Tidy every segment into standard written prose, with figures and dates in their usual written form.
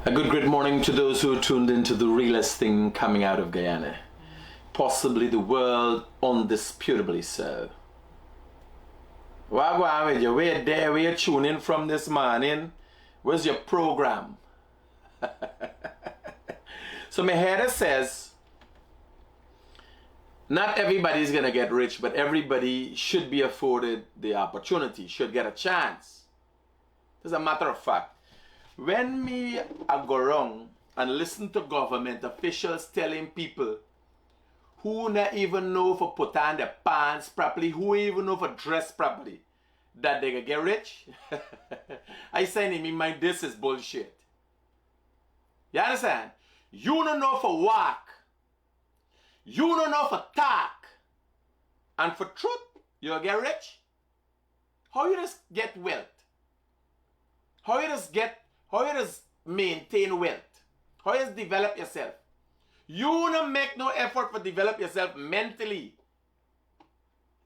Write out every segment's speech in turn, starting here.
A good morning to those who are tuned into the realest thing coming out of Guyana. Possibly the world, undisputably so. What going with you? Where there? Where you tuning from this morning? Where's your program? So my header says, not everybody's gonna get rich, but everybody should be afforded the opportunity, should get a chance. As a matter of fact, when me I go around and listen to government officials telling people who not even know if to put on their pants properly, who even know if to dress properly, that they can get rich, I say in my mind, this is bullshit. You understand? You don't know for walk. You don't know for talk. And for truth, you'll get rich. How you just get wealth? How you just maintain wealth? How you just develop yourself? You don't make no effort for develop yourself mentally.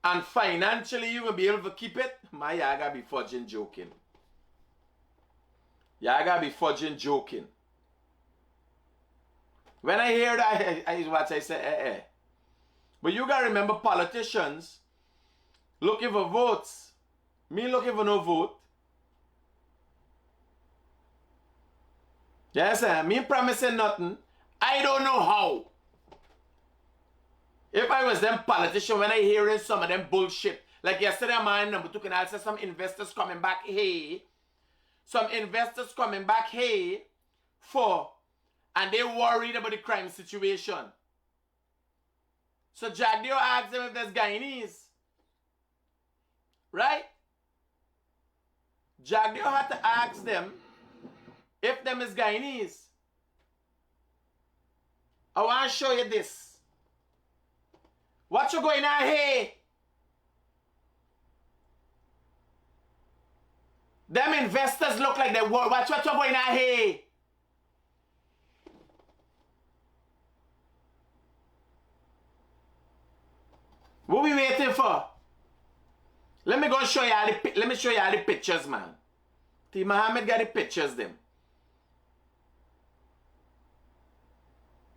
And financially, you will be able to keep it. My, you gotta be fudging joking. You gotta be fudging joking. When I hear that, I say, But you gotta remember, politicians looking for votes. Me looking for no vote. Yes, me promising nothing. I don't know how. If I was them politician, when I hearing some of them bullshit, like yesterday, man, number two, can I say some investors coming back, hey, and they worried about the crime situation. So Jagdeo asked them if there's Guyanese. Right? Jagdeo had to ask them if them is Guyanese. I want to show you this. What you going on here? Them investors look like they were. What you going on here? What we waiting for? Let me go show you all the pictures, man. T. Mohammed got the pictures them.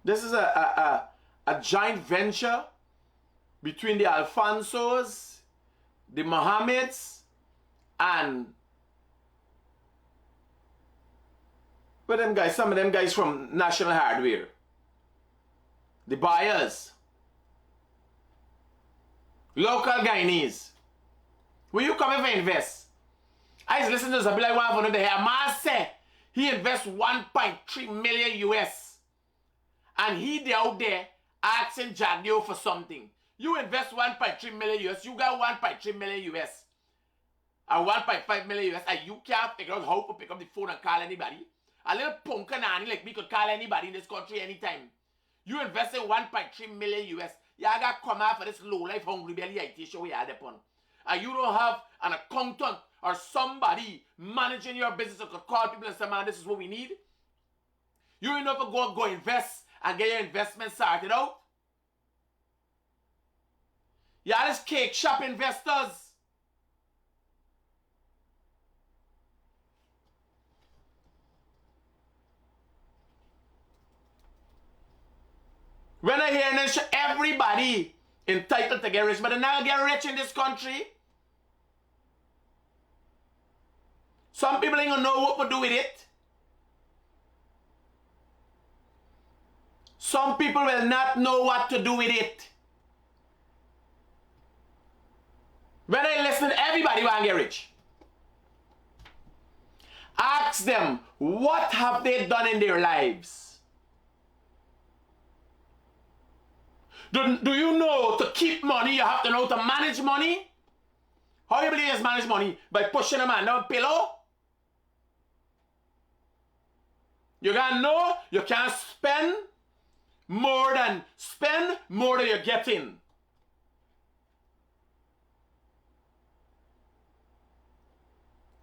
This is a joint venture between the Alfonsos, the Mohammeds, and some of them guys from National Hardware. The buyers. Local Guyanese. Will you come here to invest? I was listening to something like one of the hair. Man say he invests 1.3 million US. And he out there asking Jagdeo for something. You invest 1.3 million US, you got 1.3 million US. And 1.5 million US, and you can't figure out how to pick up the phone and call anybody. A little punker nanny like me could call anybody in this country anytime. You invested 1.3 million US. You got to come out for this low life hungry belly IT show you had upon. And you don't have an accountant or somebody managing your business who could call people and say, man, this is what we need. You ain't enough to go invest and get your investment sorted out. Y'all is cake shop investors. When I hear this, everybody entitled to get rich, but they're not get rich in this country. Some people ain't gonna know what to do with it. Some people will not know what to do with it. When I listen, everybody want to get rich. Ask them, what have they done in their lives? Do you know to keep money, you have to know to manage money? How you believe is manage money? By pushing a man down a pillow? You gotta know you can't spend more than you're getting.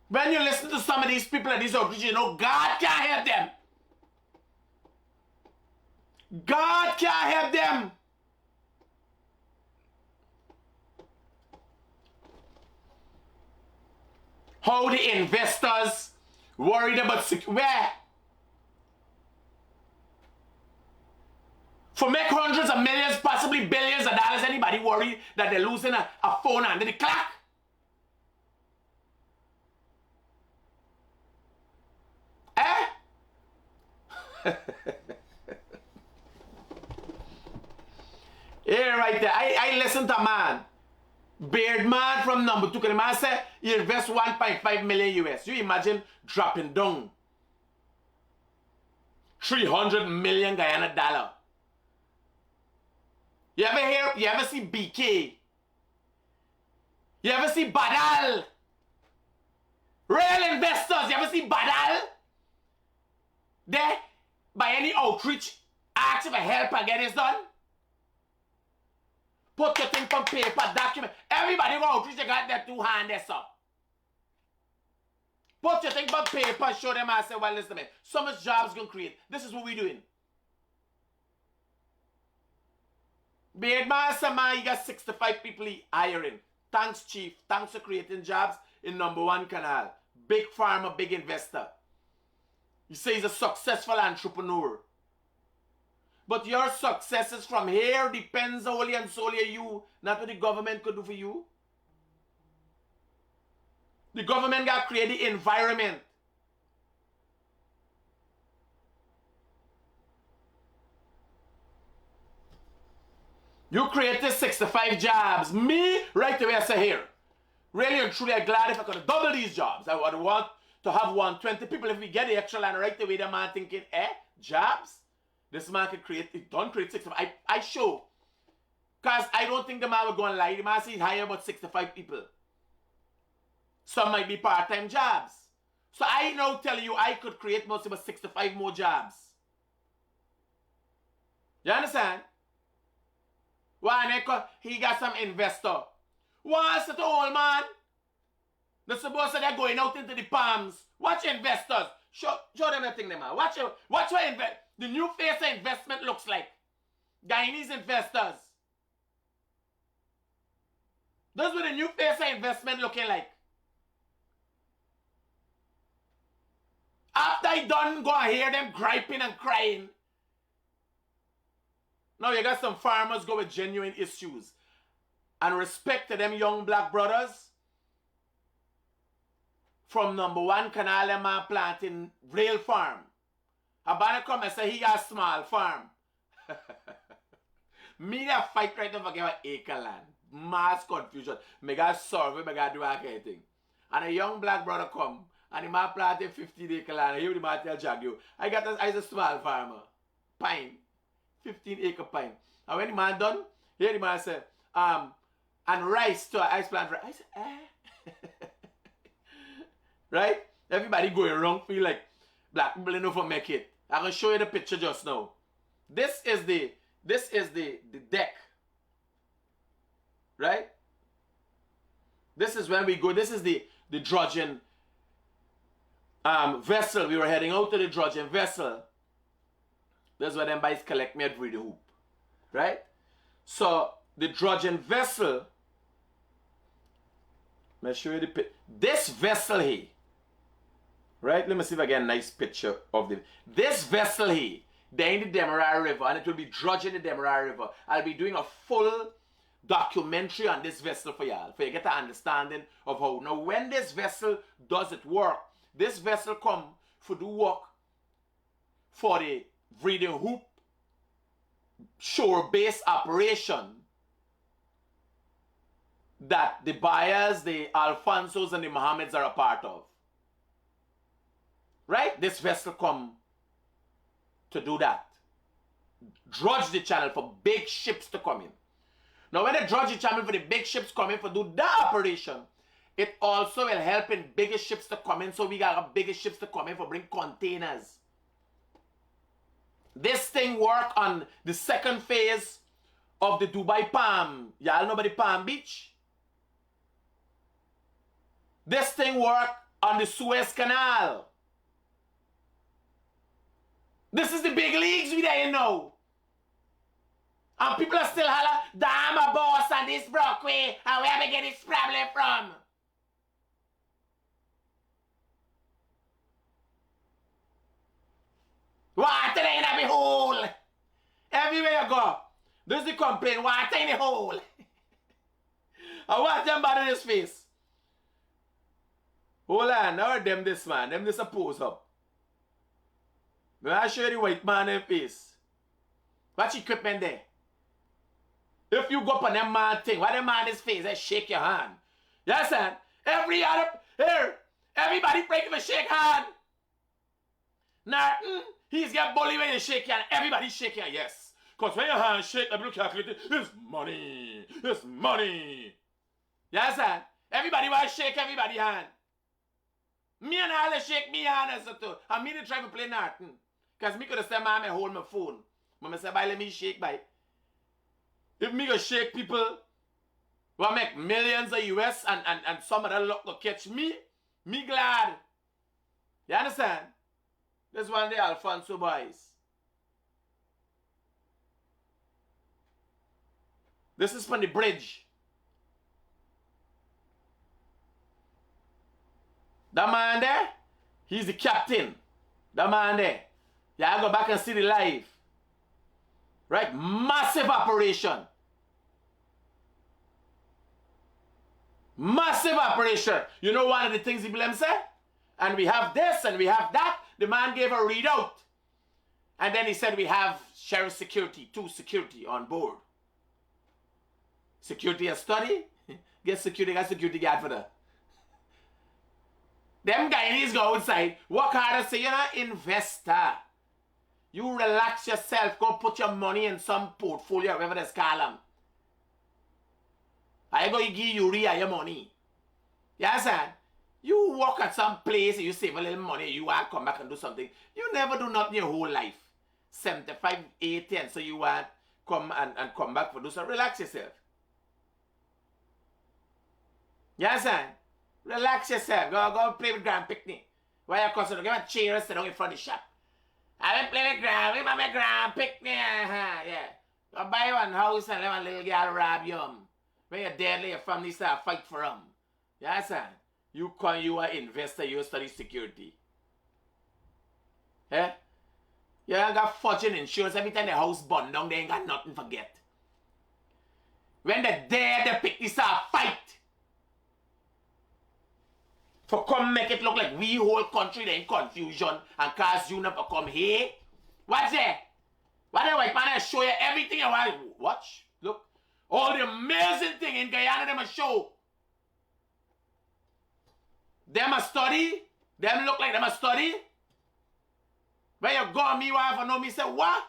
When you listen to some of these people at these outreach, you know God can't help them. God can't help them. How the investors worried about where? For make hundreds of millions, possibly billions of dollars, anybody worry that they're losing a phone under the clock? Eh? Yeah, right there. I listen to a man. Beard man from number 2. Can the man say he invest 1.5 million US? You imagine dropping down 300 million Guyana dollar. You ever see BK? You ever see Badal? Real investors, you ever see Badal? There, by any outreach, ask for help and get this done. Put your thing on paper, document. Everybody go outreach, they got their 2 hands there, so. Put your thing on paper, show them and say, well, listen to me. So much jobs going to create. This is what we're doing. Beard master man, you got 65 people he hiring. Thanks, Chief. Thanks for creating jobs in number 1 canal. Big farmer, big investor. You say he's a successful entrepreneur. But your successes from here depends wholly and solely on you, not what the government could do for you. The government got to create the environment. You created 65 jobs. Me, right away, I say here. Really and truly, I'm glad if I could double these jobs. I would want to have 120 people. If we get the extra line right away, the man thinking, jobs? This man can create, it don't create 65. I show. Because I don't think the man would go and lie. The man says he's hire about 65 people. Some might be part-time jobs. So I now tell you, I could create most about 65 more jobs. You understand? Why, he got some investor. What's the old man? They're supposed to they're going out into the palms. Watch investors. Show them the thing, man. Watch what the new face of investment looks like. Guyanese investors. That's what the new face of investment looking like. After I done go and hear them griping and crying. Now you got some farmers go with genuine issues. And respect to them young black brothers. From number 1 canal, a man planting real farm. Habana come and say he got a small farm. Me that fight right now for give an acre land. Mass confusion. Me got survey, me got do all kind of thing. And a young black brother come and the man planted 15 acre land. And here the man tell Jag you, I a small farmer. Pine. 15 acre pine. And when the man done, here the man said, and rice to ice plant rice. I said, right? Everybody going wrong feel like black people enough for make it. I'm gonna show you the picture just now. This is the deck. Right? This is when we go. This is the dredging vessel. We were heading out to the dredging vessel. That's where them boys collect me at the hoop. Right? So the dredging vessel. Let me show you the picture. This vessel here. Right? Let me see if I get a nice picture of this vessel here. They're in the Demerara River, and it will be dredging the Demerara River. I'll be doing a full documentary on this vessel for y'all, for you get an understanding of how. Now, when this vessel does it work, this vessel come for do work for the breeding hoop shore-based operation that the Bayas, the Alfonsos, and the Mohammeds are a part of. Right? This vessel come to do that. Dredge the channel for big ships to come in. Now when they dredge the channel for the big ships come in for do that operation, it also will help in bigger ships to come in, so we got bigger ships to come in for bring containers. This thing work on the second phase of the Dubai Palm. Y'all know about the Palm Beach? This thing work on the Suez Canal. This is the big leagues we there, you know. And people are still holler, damn a boss and this Brockway, and where we get this problem from? Water in a hole. Everywhere you go, This is the complaint. Water in the hole. I want them bad in his face. Hold on, now them this man. Them this a pose up. May I show you the white man in face? Watch equipment there. If you go up on them man thing, what them man his face, they shake your hand. Yes, sir. Everybody break him and shake hand. Nothing. He's get bully when you shake hand. Everybody shake hand, yes. Because when your hand shake, everybody calculate it. It's money. It's money. Yes, sir. Everybody want to shake everybody's hand. Me and all shake me hand as too. And me to try to play nothing. Because me could have said, man, I hold my phone. But I said, bye, let me shake, bye. If me go shake people who make millions of US and some of them luck to catch me glad. You understand? This one day Alfonso boys. This is from the bridge. That man there, he's the captain. That man there. Yeah, I go back and see the live. Right? Massive operation. Massive operation. You know one of the things he blames say? And we have this and we have that. The man gave a readout. And then he said we have sheriff security, 2 security on board. Security and study? Get security, got security guard for that. Them Guyanese go outside, work hard and say, you're not investor. You relax yourself, go put your money in some portfolio, whatever they call them. I go give you your money. Yes, sir. You work at some place, you save a little money, you want to come back and do something. You never do nothing your whole life. 75, 80, and so you want come and come back for do something. Relax yourself. Yes, sir. Relax yourself. Go play with Grand Picnic. Why you consider give a chair and sit down in front of the shop. I will play with Grand Picnic. Yeah. Go buy one house and let one little girl rob you. When you're dead, your family start fight for them. Yes, sir. You are investor, you study security. Eh? You ain't got fortune insurance. Every time the house burn down, they ain't got nothing to get. When they're there, they pick this up, fight. For come make it look like we whole country they in confusion and cause you not to come here. What's that? What the white man show you everything you want? Watch, look. All the amazing thing in Guyana, them a show. Them a study. Them look like them a study. When you go on me, wife and know me say, what?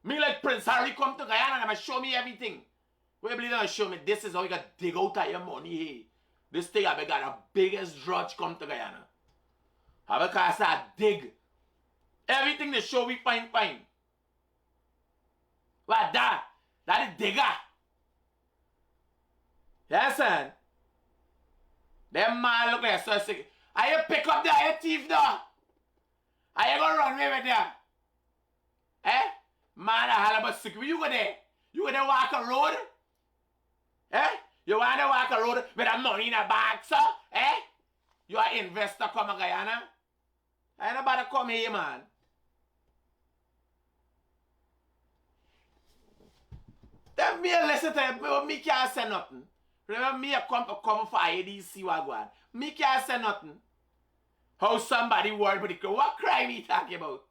Me like Prince Harry come to Guyana and them a show me everything. Where you believe them show me this is how you got to dig out of your money here. This thing I got the biggest drudge come to Guyana. I got to dig. Everything they show we find. What that? That is digger. Yes, son. Them man look like so sick. Are you pick up the thief though? Are you gonna run away with them? Eh? Man, I holler about sick. You go there. You go there walk a road? Eh? You want to walk a road with a money in a bag, sir? Eh? You are investor come to Guyana? I ain't about to come here, man. Then me listen to him. Me can't say nothing. Remember me come for IADC wagwan. Me can't say nothing. How somebody worried about the what crime he talking about?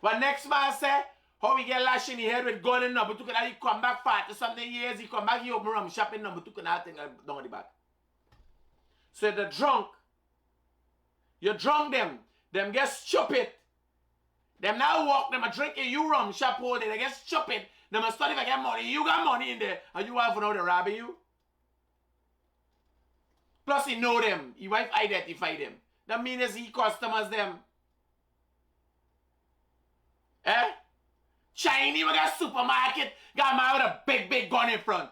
What next man say? How we get lashed in the head with gun and number two, he come back 40 something years, he come back, he open rum shop in number two, and I think down the back. So the drunk, you drunk them get stupid. Them now walk, them a drink in you rum shop all day, they get stupid. Them a study if I get money, you got money in there, and you want to know they robbing you? Plus he know them, he wife identify them. That means he customers them. Eh? Chinese, we got supermarket, got a man with a big gun in front.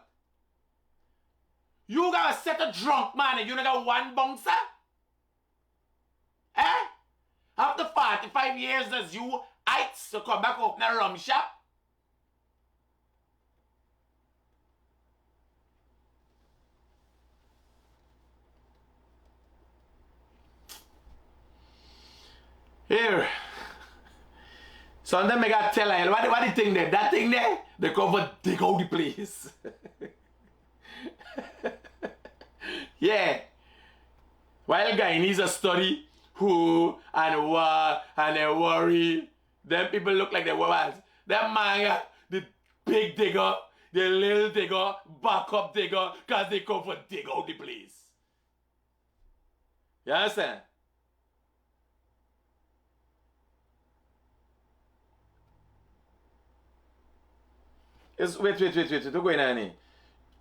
You got a set of drunk man and you don't got one bouncer? Eh? After 45 years, does you heights to come back open a rum shop? Here. Sometimes I got tell her, what the thing there? That thing there, they come for dig out the place. Yeah. While Guyanese a study who and what and they worry, them people look like they were. Them man, the big digger, the little digger, backup digger, because they come for dig out the place. You understand? Wait. What's going on here?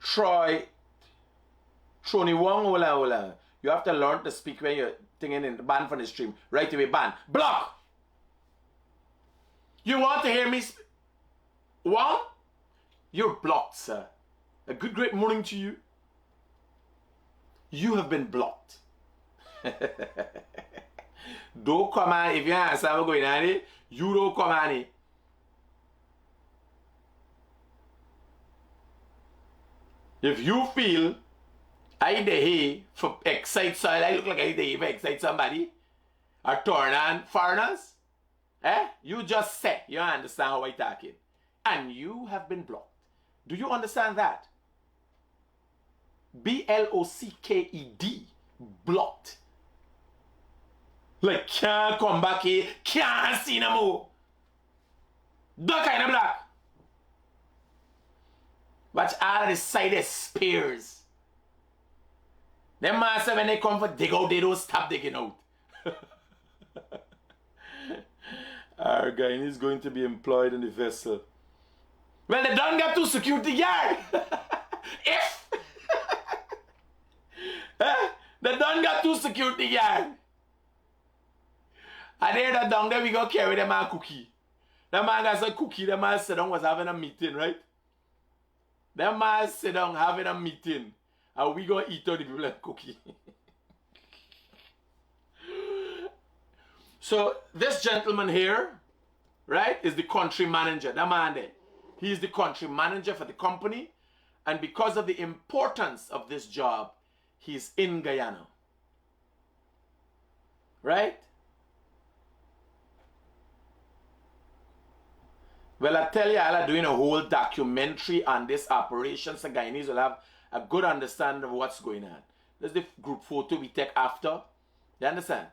Troy, Trony Wong, hola. You have to learn to speak when you're thinking in the ban from the stream. Right away, ban. Block! You want to hear me Wong? You're blocked, sir. A good, great morning to you. You have been blocked. Don't come on. If you answer what's going on here, you don't come on here. If you feel I there for excite soil, I look like I there for excite somebody, or turn on foreigners, you just say, you understand how I talking. And you have been blocked. Do you understand that? B-L-O-C-K-E-D. Blocked. Like, can't come back here, can't see no more. That kind of block. Watch all of the side spears. Them master when they come for dig out, they don't stop digging out. Our Guyanese is going to be employed in the vessel. Well, they don't get to security guard. If they don't get to security guard. And then the down there we go carry them a cookie. The man got a cookie, the man sit down was having a meeting, right? The man sit down having a meeting. And we go eat all the people like cookie. So this gentleman here, right, is the country manager. That man there. He is the country manager for the company. And because of the importance of this job, he's in Guyana. Right? Well, I tell you, I'm doing a whole documentary on this operation, so Guyanese will have a good understanding of what's going on. There's the group photo we take after. You understand?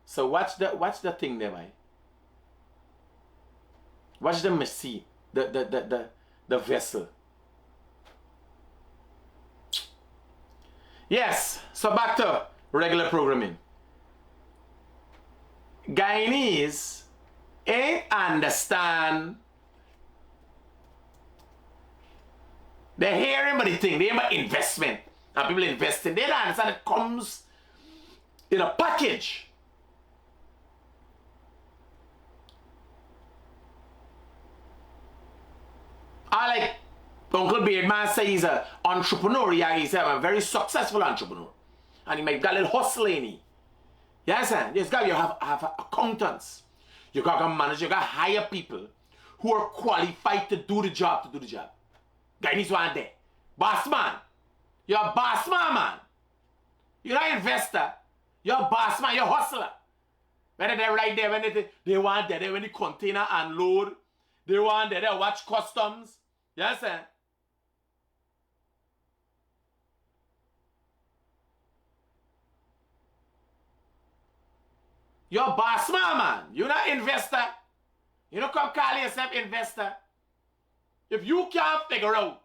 So watch the thing there, boy. Watch the machine, the vessel. Yes, so back to regular programming. Guyanese ain't understand they're hearing but they think they're about investment and people investing. They don't understand it comes in a package. I like Uncle Beardman say he's an entrepreneur. Yeah, he's a very successful entrepreneur. And he might got a little hustle in it. You understand? You have accountants. You got to manage, you got to hire people who are qualified to do the job, Guyanese one day. Boss man. You're a boss man. You're not an investor. You're a boss man, you're a hustler. When they're right there, when they want there, when the container unload, they want there, they watch customs. You understand? You're a boss man. You're not an investor. You don't come call yourself investor. If you can't figure out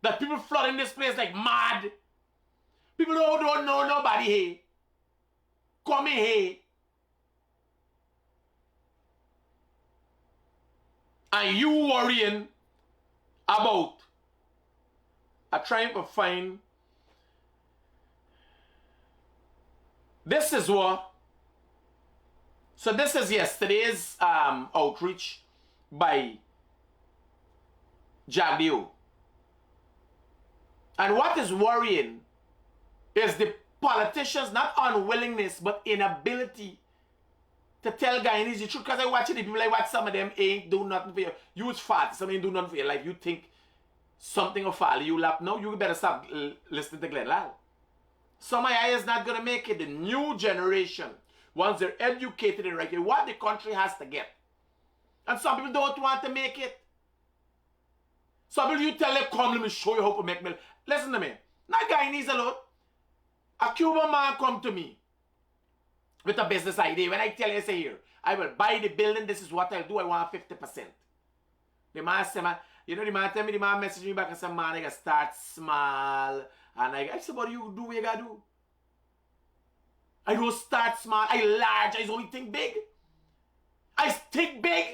that people flooding this place like mad, people who don't know nobody here, come in here, and you worrying about trying to find. This is what. So this is yesterday's outreach by Jagdio. And what is worrying is the politicians' not unwillingness but inability to tell Guyanese the truth. Because I watch the people, I watch some of them ain't do nothing for you. You fat, some ain't do nothing for your life. You think something will follow you lap. No, you better stop listening to Glenn Lal. Some of you is not going to make it. The new generation, once they're educated and right, what the country has to get. And some people don't want to make it. Some people, you tell them, come, let me show you how to make milk. Listen to me. Not Guyanese alone. A Cuban man come to me with a business idea. When I tell you, say here, I will buy the building, this is what I'll do, I want 50%. The man say, man, you know, the man tell me, the man message me back and say, man, I gotta start small. And I said, what do you do, what you gotta do? I don't start small, I large, I only think big. I think big.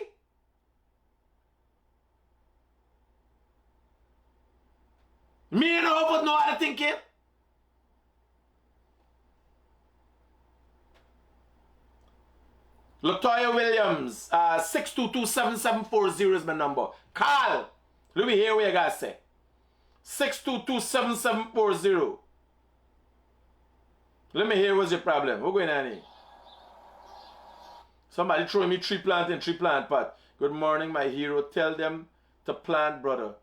Me and Robert know how to think it. Latoya Williams, 622-7740 is my number. Carl, let me hear what you guys say. 622-7740. Let me hear what's your problem. What's going on here? Somebody throwing me tree plant pot. Good morning, my hero. Tell them to plant, brother,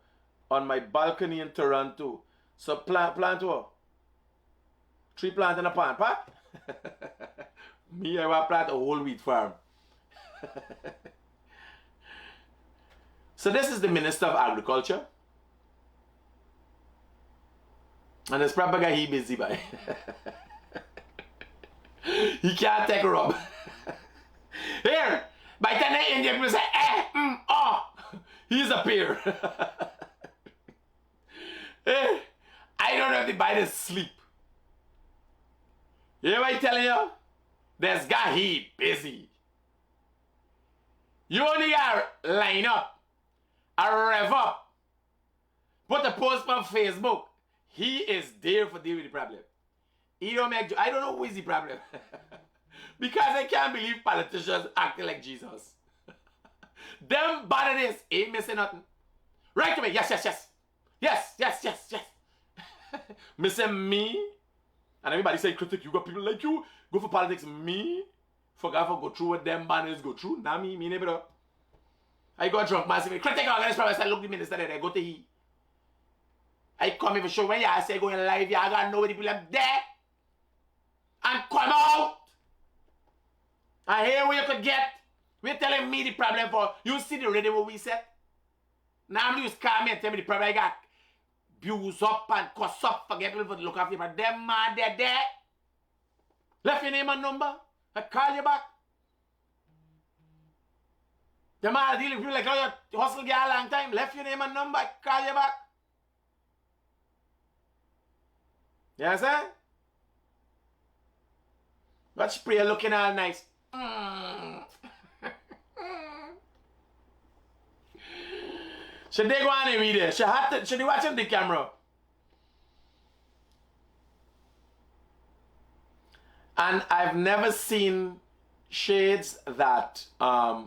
on my balcony in Toronto. So plant what? Tree plant in a plant pot? Me, I want to plant a whole wheat farm. So this is the Minister of Agriculture. And this proper guy, he busy by. He can't take her up. Here, by the time the Indian people say, he's a peer. I don't know if the Biden sleep. You know what I'm telling you? This guy, he busy. You only gotta line up, rev up, put a post on Facebook. He is there for deal with the problem. He don't make, I don't know who is the problem. Because I can't believe politicians acting like Jesus. Them bad at this, ain't missing nothing. Right to me, yes. Missing me. And everybody say, critic, you got people like you, go for politics. Me, forgot for go through what them banners go through. Now me neighbor. I got drunk massively. Critic organized problem. I said, look the minister there, go to he. I come here for show when you say going live, you gotta know where the people are there. And come out. And here where you could get. We're telling me the problem for, you see the radio what we said? Now you scam me and tell me the problem I got. Views up and cuss up, forget people to look after you, but them man, they're there. Left your name and number, I call you back. The man dealing with people like how you hustle get a long time, left your name and number, I call you back. You understand? Watch prayer looking all nice. Should they go on and read it? Should they watch on the camera? And I've never seen shades that,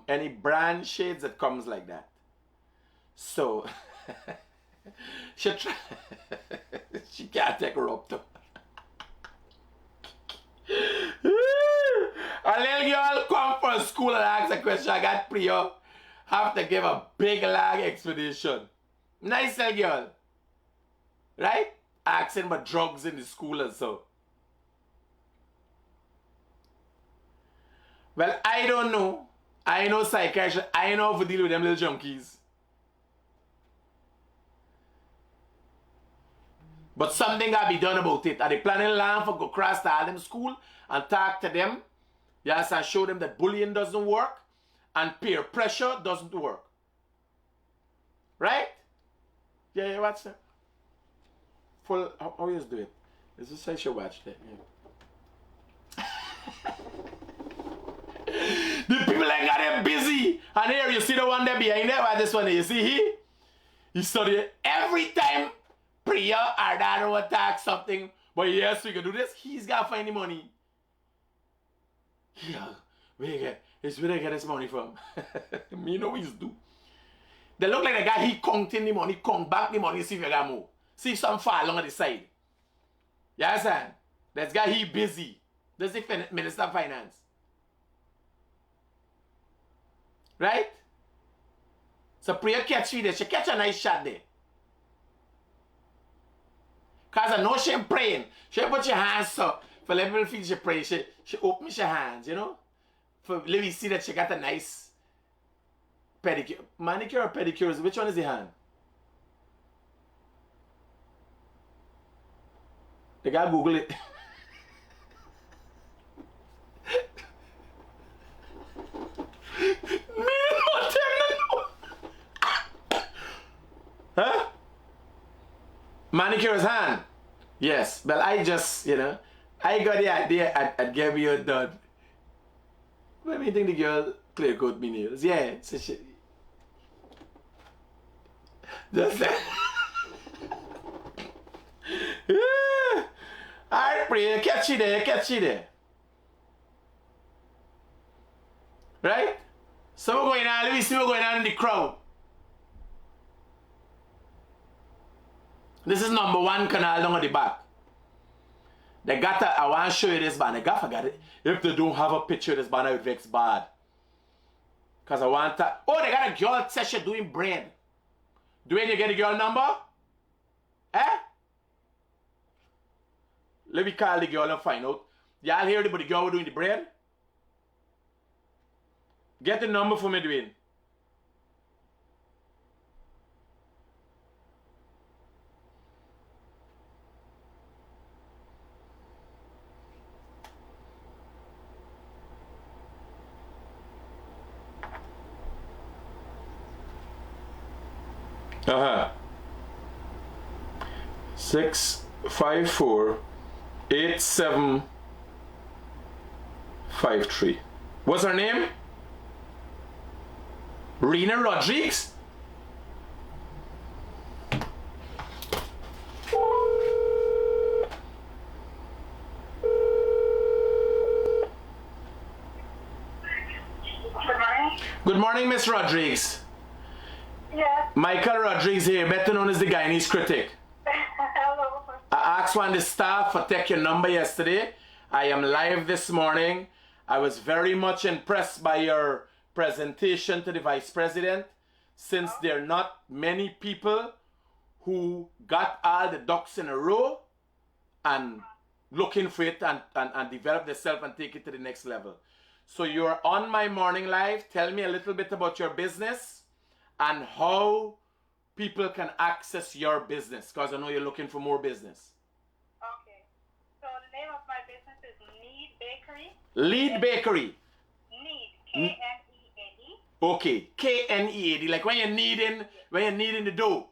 any brand shades that comes like that. So, she can't take her up though. A little girl come from school and ask a question. I got Priya. Have to give a big long explanation. Nice little girl. Right? Asking about drugs in the school and so. Well, I don't know. I know psychiatry. I know how to deal with them little junkies. But something got to be done about it. Are they planning long for go across to all them school and talk to them? Yes, and show them that bullying doesn't work and peer pressure doesn't work. Right? Yeah, watch that. Full, how you do it? Is this I should watch that? Yeah. The people ain't got them busy. And here you see the one there behind there. This one, you see he study every time Priya or Dad will attack something. But yes, we can do this. He's got to find the money. Yeah, it's where they get this money from. Me know what he's do. They look like the guy, he counting the money, count back the money, see if you got more. See if some fall along the side. You understand? That guy, he busy. That's the Minister of Finance. Right? So Priya catch you there. She catch a nice shot there. Because I know she ain't praying. She put your hands up. For let people feel she pray. She opens her hands, you know. For let me see that she got a nice pedicure. Manicure or pedicure? Which one is the hand? The guy Google it. Huh? Manicure's hand. Yes. But I just, you know, I got the idea I'd give you a dud. What do you think the girl clear coat me nails? Yeah. So she just that. Yeah. Alright, pray. Catch you there. Catch you there. Right? So we're going on. Let me see what's going on in the crowd. This is number 1 canal down at the back. They got I want to show you this banner. I forgot it. If they don't have a picture of this banner, it looks bad. Because I want to. Oh, they got a girl session doing bread. Do you get a girl number? Eh? Let me call the girl and find out. Y'all hear the girl doing the bread? Get the number for me, Dwayne. Uh-huh. 654-8753. What's her name? Rena Rodriguez? Good morning, Miss Rodriguez. Yes. Michael Rodriguez here, better known as the Guyanese critic. Hello. I asked one of the staff for take your number yesterday. I am live this morning. I was very much impressed by your presentation to the Vice President, since there are not many people who got all the ducks in a row and looking for it and develop themselves and take it to the next level. So you're on my morning live. Tell me a little bit about your business and how people can access your business, because I know you're looking for more business. Okay. So the name of my business is Need Bakery. Lead Bakery. Need. K-N-E-A-D. Okay. K-N-E-A-D. Like when you're kneading the dough.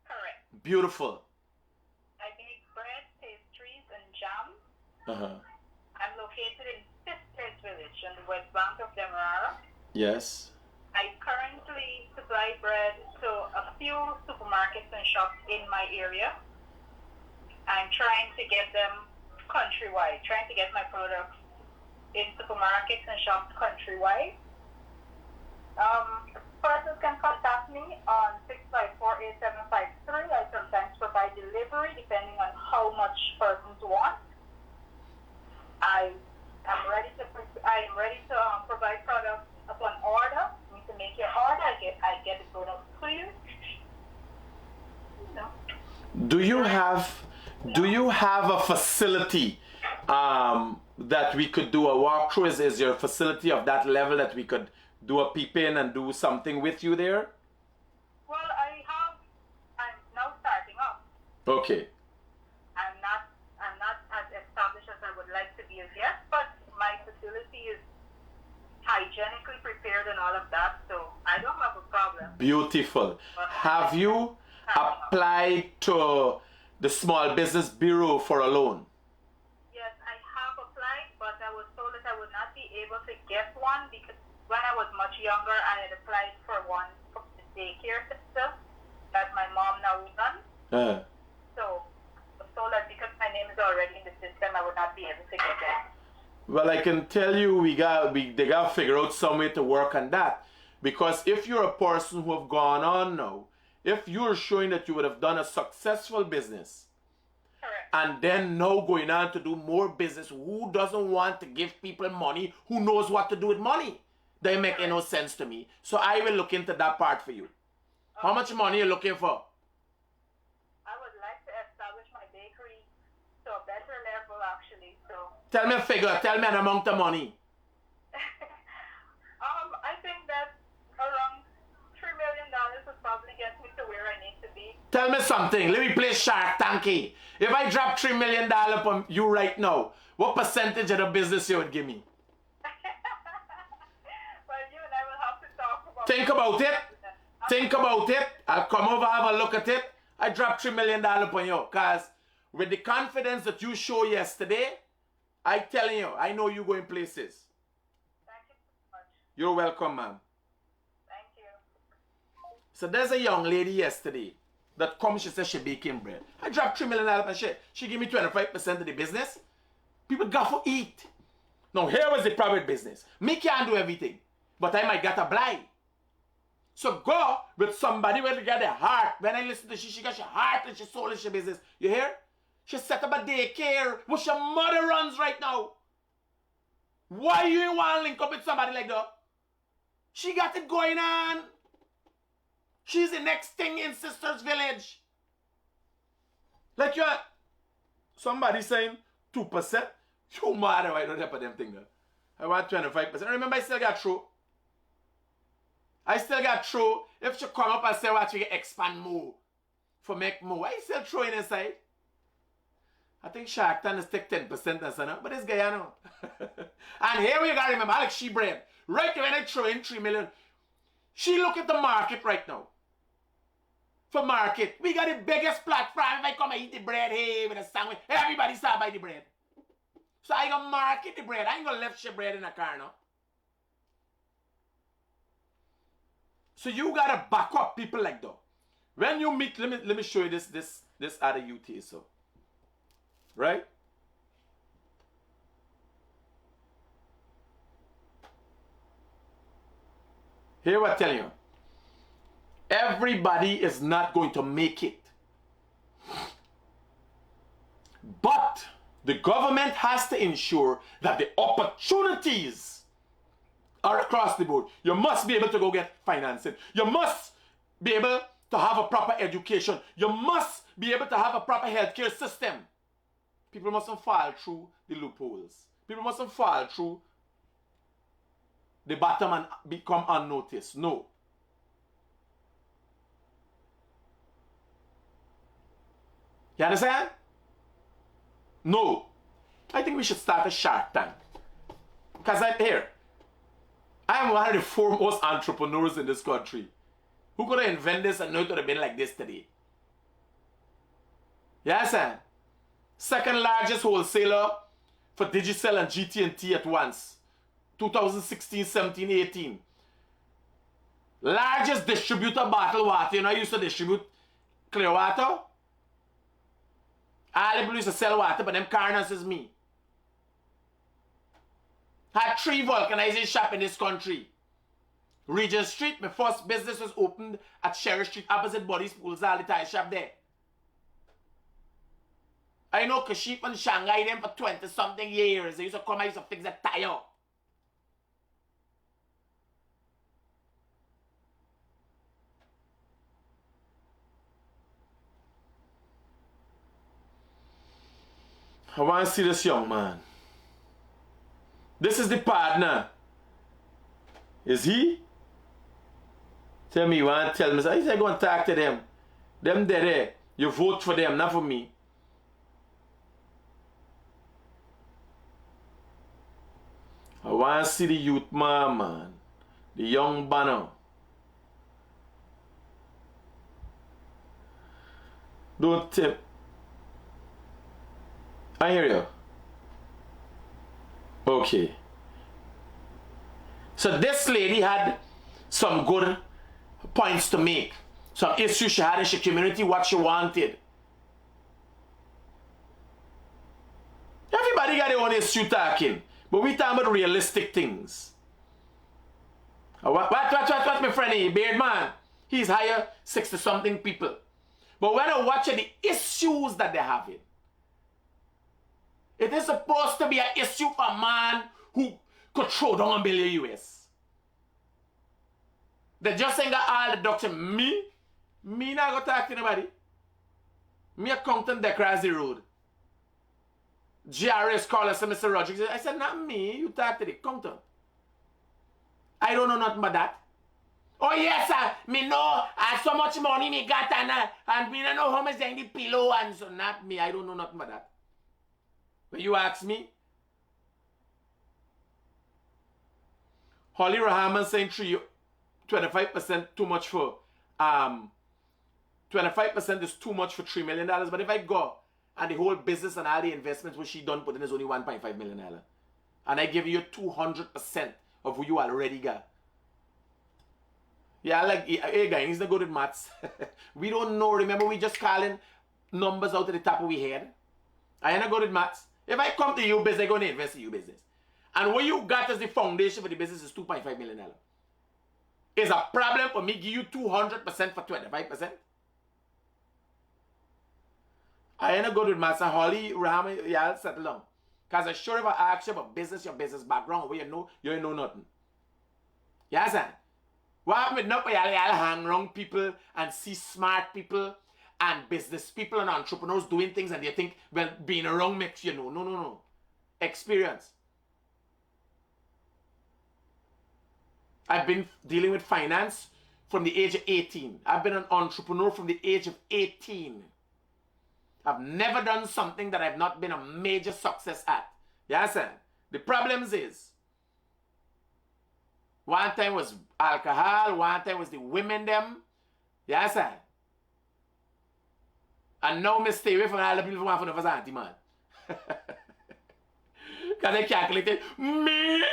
Correct. Beautiful. I bake bread, pastries, and jam. Uh-huh. I'm located in Sisters Village in the West Bank of Demerara. Yes. I currently supply bread to a few supermarkets and shops in my area. I'm trying to get them countrywide, trying to get my products in supermarkets and shops countrywide. Persons can contact me on 654-8753. I sometimes provide delivery depending on how much persons want. I am ready to provide products upon order. You need to make your order. I get the product to you. No. Do you have a facility that we could do a walkthrough? Is your facility of that level that we could do a peep in and do something with you there? Well, I'm now starting up. Okay. I'm not as established as I would like to be as yet, but my facility is hygienically prepared and all of that, so I don't have a problem. Beautiful. Have you applied to the Small Business Bureau for a loan? Yes, I have applied, but I was told that I would not be able to get one because when I was much younger, I had applied for one for the daycare system that my mom now runs. So I was told that because my name is already in the system, I would not be able to get it. Well, I can tell you, they got to figure out some way to work on that. Because if you're a person who have gone on now, if you're showing that you would have done a successful business, correct, and then now going on to do more business, who doesn't want to give people money, who knows what to do with money? They make no sense to me. So I will look into that part for you. How much money are you looking for? I would like to establish my bakery Tell me a figure. Tell me an amount of money. I think that around $3 million would probably get me to where I need to be. Tell me something. Let me play Shark Tanky. If I drop $3 million from you right now, what percentage of the business you would give me? Well, you and I will have to talk about Think about it. Think about it. I'll come over, have a look at it. I dropped $3 million on you. Because with the confidence that you showed yesterday, I telling you, I know you going places. Thank you so much. You're welcome, ma'am. Thank you. So there's a young lady yesterday that comes, she says she baking bread. I dropped $3 million on she give me 25% of the business. People got to eat. Now here was the private business. Me can't do everything. But I might get a blind. So go with somebody where they got their heart. When I listen to she got her heart and she soul in she business. You hear? She set up a daycare which your mother runs right now. Why you want to link up with somebody like that? She got it going on. She's the next thing in Sisters Village. Like you somebody saying 2%. You mad why don't put them thing there? I want 25%. Remember I still got through. I still got through. If she come up and say what you get expand more. For make more. I still throw in inside. I think Shark Tank is take 10% or something, but it's Guyana. And here we gotta remember, Alex she bread. Right when I throw in 3 million, she look at the market right now. For market, we got the biggest platform. If I come and eat the bread here with a sandwich, everybody start buy the bread. So I gonna market the bread. I ain't gonna left she bread in a car now. So you gotta back up people like that. When you meet, let me show you this other UT so. Right? Here what I'm telling you. Everybody is not going to make it. But the government has to ensure that the opportunities are across the board. You must be able to go get financing. You must be able to have a proper education. You must be able to have a proper healthcare system. People mustn't fall through the loopholes. People mustn't fall through the bottom and become unnoticed. No. You understand? No. I think we should start a Shark Tank. Because I am one of the foremost entrepreneurs in this country. Who could have invented this and know it would have been like this today? You understand? Second largest wholesaler for Digicel and GT&T at once. 2016, 17, 18. Largest distributor bottled water. You know I used to distribute clear water? All people used to sell water, but them carners is me. Had 3 vulcanizing shops in this country. Regent Street, my first business was opened at Sherry Street, opposite Buddy's Pools, all the tire shop there. I know Kashif and Shanghai them for 20-something years. They used to come, I used to fix a tire. I want to see this young man. This is the partner. Is he? Tell me, you want to tell me? I say go and talk to them. Them there. You vote for them, not for me. I want to see the youth man. The young banner. Don't tip. I hear you. Okay. So this lady had some good points to make. Some issues she had in the community, what she wanted. Everybody got their own issue talking. But we talking about realistic things. What, my friend, Beard Man? He's hired 60-something people. But when I watch the issues that they're having, it is supposed to be an issue for a man who could throw down $1 billion US. They just ain't got all the doctor. Me not go talk to nobody. Me a accountant that across the road. GRS called us, Mr. Rodriguez. I said, not me. You talk to the accountant. I don't know nothing about that. Oh yes, sir. Me know so much money me got and me don't know how much in the pillow and so not me. I don't know nothing about that. When you ask me, Holly Rahman saying 25% too much for 25% is too much for $3 million. But if I go and the whole business and all the investments which she done put in is only $1.5 million, and I give you 200% of what you already got. Yeah, like, hey guys, he's not good at maths. We don't know. Remember, we just calling numbers out of the top of our head. I ain't not good at maths. If I come to your business, I'm going to invest in your business. And what you got as the foundation for the business is $2.5 million. Is a problem for me give you 200% for 25%? I ain't not good with maths. And Holly, Rahman, y'all settle down. Because I'm sure if I ask you about business, your business background, where you ain't know nothing. Yeah, sir. What happened with not y'all hang around people and see smart people and business people and entrepreneurs doing things and they think, well, being around makes you know. No. Experience. I've been dealing with finance from the age of 18. I've been an entrepreneur from the age of 18. I've never done something that I've not been a major success at. Yes, sir. The problems is, one time was alcohol, one time was the women them. Yes, sir. And now me stay away from all the people who want to know auntie, man. Because I calculated me.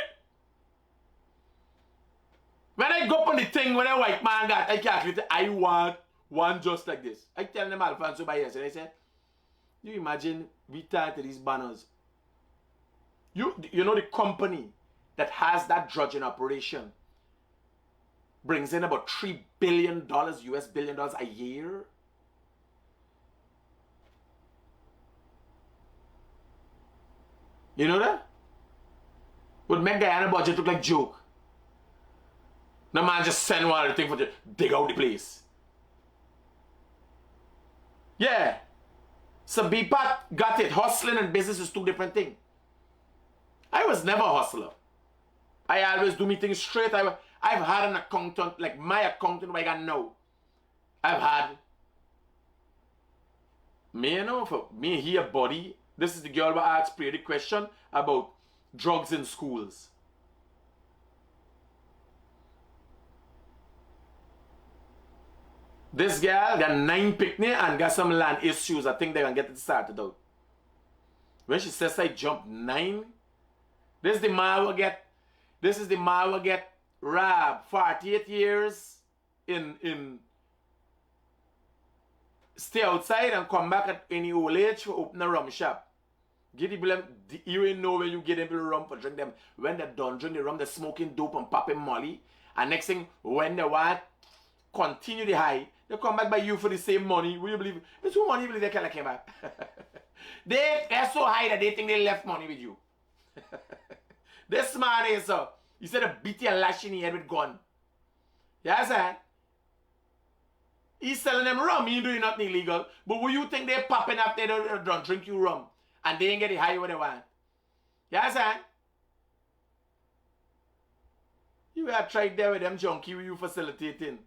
When I go up on the thing when a white man got, I calculated I want one just like this. I tell them Alfonso by yesterday, I said, you imagine we tie to these banners. You know the company that has that drudging operation brings in about $3 billion US billion a year. You know that? Would make Guyana budget look like joke. No man just send one of the thing for to dig out the place. Yeah. So BPAT got it. Hustling and business is two different things. I was never a hustler. I always do me things straight. I've had an accountant, like my accountant, I got now. I've had, me, you know, for me here, body. This is the girl who asked Priya the question about drugs in schools. This girl got 9 picnic and got some land issues. I think they're going to get it started out. When she says I jumped 9, this is the man who get robbed 48 years in stay outside and come back at any old age for open a rum shop. Get the blame, you ain't know where you get them rum for drink them. When they're done drink the rum, they're smoking dope and popping molly. And next thing, when they want continue the high, they come back by you for the same money. Will you believe? It's who money you believe they can came back. They're so high that they think they left money with you. They're smart as so. You said a beat your lash in the head with gun. Yeah, sir. He's selling them rum. He doing nothing illegal. But will you think they're popping up there to don't drink you rum and they ain't get the high what they want? Yeah, sir. You have tried there with them junkie with you facilitating.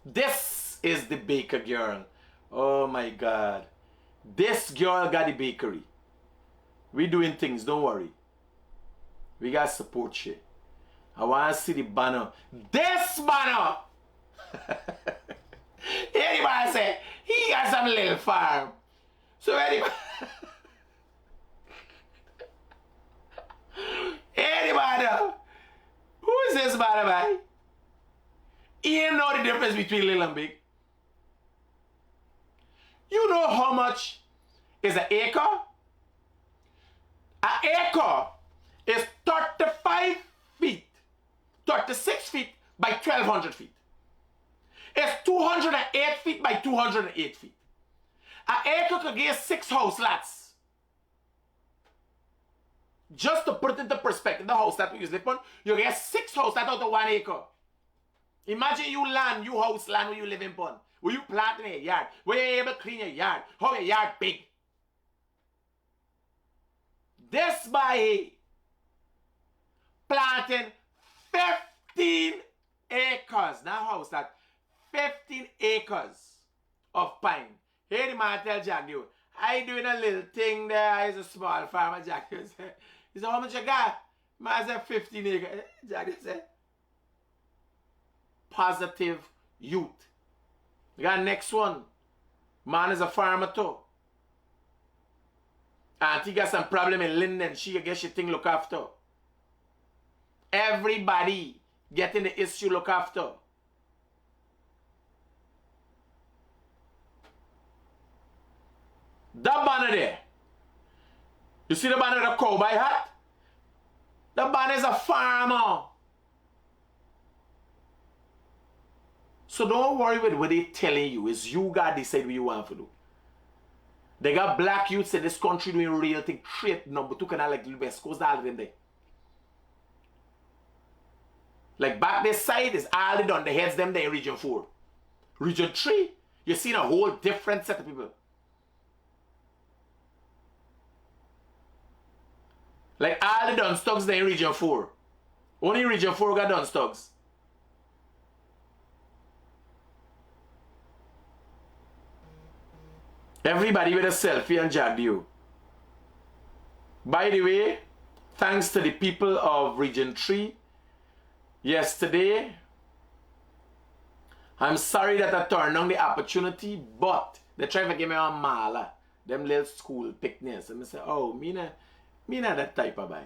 This is the baker girl. Oh my God. This girl got the bakery. We doing things, don't worry. We got support shit. I want to see the banner. This banner! Anybody say, he got some little farm. So anybody... anybody... Who is this banner, man? You know the difference between little and big. You know how much is an acre? An acre is 35 feet, 36 feet by 1,200 feet. It's 208 feet by 208 feet. An acre could give 6 house lots. Just to put it into perspective, the house that we usually put, you get 6 house lots out of 1 acre. Imagine you house land where you live in pond. What you plant in your yard? Where you able to clean your yard? How your yard big? This boy planting 15 acres. Now how's that? 15 acres of pine. Here the man tell Jack you, I doing a little thing there. He's a small farmer. Jack he said, how much you got? Man said 15 acres. Jack said, positive youth. You got next one. Man is a farmer too. Auntie got some problem in Linden. She guess she thing look after. Everybody getting the issue look after. That banner there. You see the banner of the cowboy hat? The banner is a farmer. So don't worry with what they telling you. It's you got to decide what you want to do. They got black youths in this country doing real thing. Trait number 2 kind of like the West Coast, all of them there. Like back this side is all they done. The heads them there in Region 4. Region 3, you're seeing a whole different set of people. Like all the done stocks there in Region 4. Only Region 4 got done stocks. Everybody with a selfie and jagged you. By the way, thanks to the people of Region 3, yesterday, I'm sorry that I turned down the opportunity, but they tried to give me a mala, them little school picnics. And I say, oh, me not that type of guy.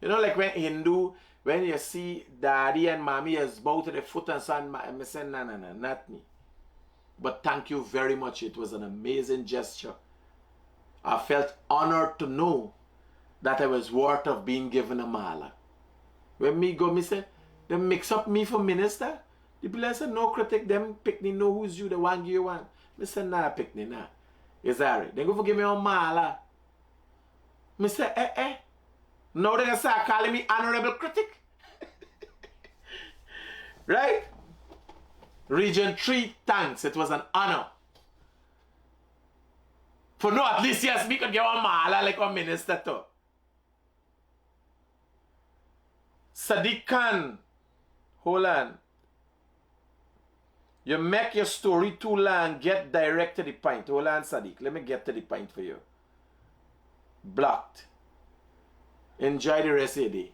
You know, like when Hindu, when you see daddy and mommy is bow to the foot and son, I say, no, not me. But thank you very much. It was an amazing gesture. I felt honored to know that I was worth of being given a mala. When me go, me say, they mix up me for minister. The people say, no critic, them pick me, know who's you, the one you want. Me say, nah, pick me, nah. It's alright. They go for give me a mala. Me say, eh. Now they start calling me honorable critic. Right? Region 3, thanks. It was an honor. For no, at least yes, me could give a mala like a minister too. Sadiq Khan, hold on. You make your story too long, get direct to the point. Hold on, Sadiq. Let me get to the point for you. Blocked. Enjoy the rest of the day.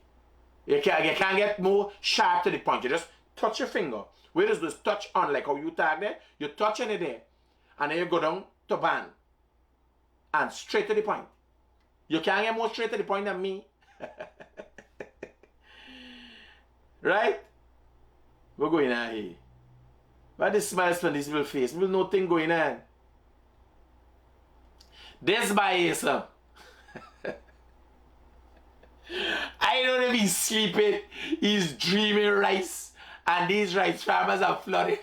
You can't get more sharp to the point. You just touch your finger. Where does this touch on, like how you tag there? You touch on it there. And then you go down to ban. And straight to the point. You can't get more straight to the point than me. Right? What's going on here? Why the smiles on this little face? There's nothing going on. This by is I don't know if he's sleeping, he's dreaming rice, and these rice farmers are flooding.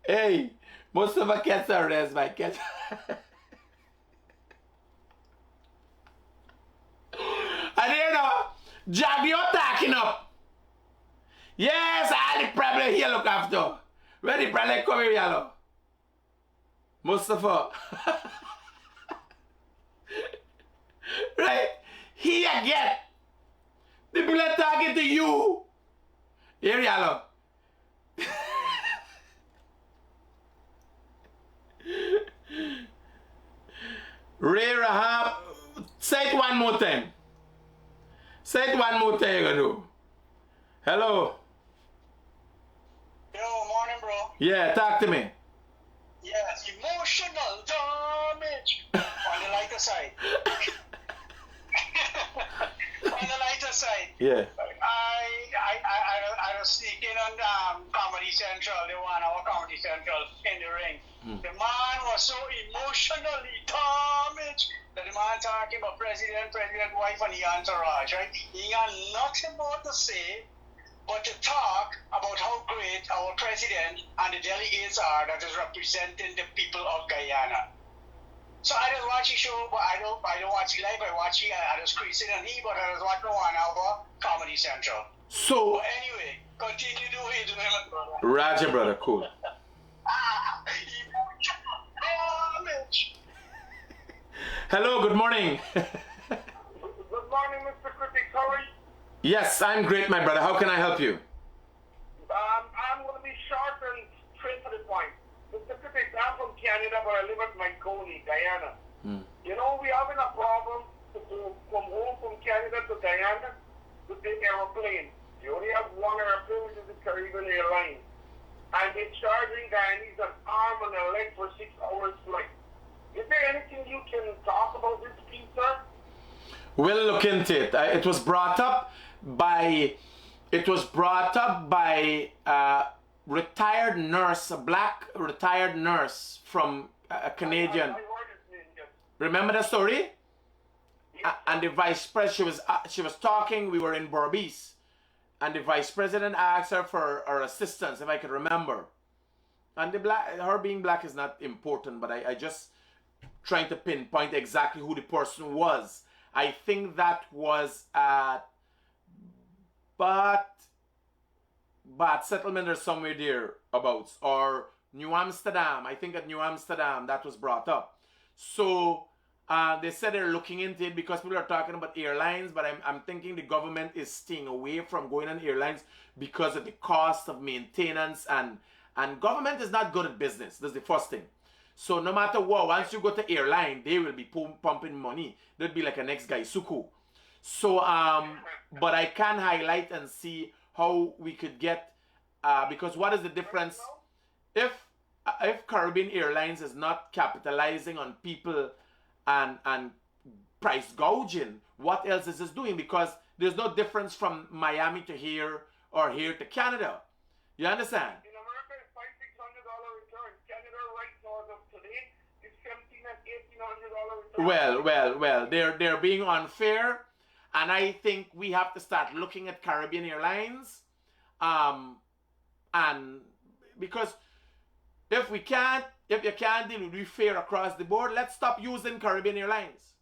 Hey, most of our cats are raised by cats. And you know, Jack, you're talking up. Yes, all the problem here look after. Where the problem come here, yellow? Mustafa. Right? Here again. The people are talking to you. Here, yellow. Ray Rahab, say it one more time. Say it one more time, you know. Hello. Yo, morning, bro. Yeah, talk to me. Yes, emotional damage on the lighter side. On the lighter side. Yeah. I was sneaking on Comedy Central, the 1 hour Comedy Central in the ring. The man was so emotionally damaged that the man talking about president, wife, and the entourage, right? He got nothing more to say but to talk about how great our president and the delegates are that is representing the people of Guyana. So I don't watch the show, but I don't watch it live. I watch it, I just crease it and but I was watching 1 hour Comedy Central. So but anyway, Continue doing it, my brother. Roger, brother. Cool. Damage. Hello, good morning. Good morning, Mr. Critic. How are you? Yes, I'm great, my brother. How can I help you? I'm going to be short and straight to the point. Mr. Critic, I'm from Canada, but I live at Guyana, Guyana. You know, we're having a problem to go from home from Canada to Guyana with the aeroplane. You only have one airplane, which is the Caribbean Airlines. And they're charging Guyanese an arm and a leg for 6 hours flight. Is there anything you can talk about this, please, sir? We'll look into it. It was brought up by a retired nurse, a black retired nurse from a Canadian. I heard his name, yes. Remember the story? Yes. And the vice president, she was talking. We were in Berbice, and the vice president asked her for her assistance, if I could remember. And her being black is not important, but I just trying to pinpoint exactly who the person was. I think that was at Bath Settlement or somewhere thereabouts, or New Amsterdam. I think at New Amsterdam that was brought up. So they said they're looking into it because people are talking about airlines, but I'm thinking the government is staying away from going on airlines because of the cost of maintenance, and government is not good at business. That's the first thing. So no matter what, once you go to airline, they will be pumping money. They'll be like a next guy, Suku. So, but I can highlight and see how we could get, because what is the difference? If Caribbean Airlines is not capitalizing on people and price gouging, what else is this doing? Because there's no difference from Miami to here or here to Canada. You understand? In America, it's $500-600 return. Canada, right north of today, is $1,700 and $1,800 return. Well, they're being unfair, and I think we have to start looking at Caribbean Airlines, and because if you can't deal with fair across the board, let's stop using Caribbean Airlines.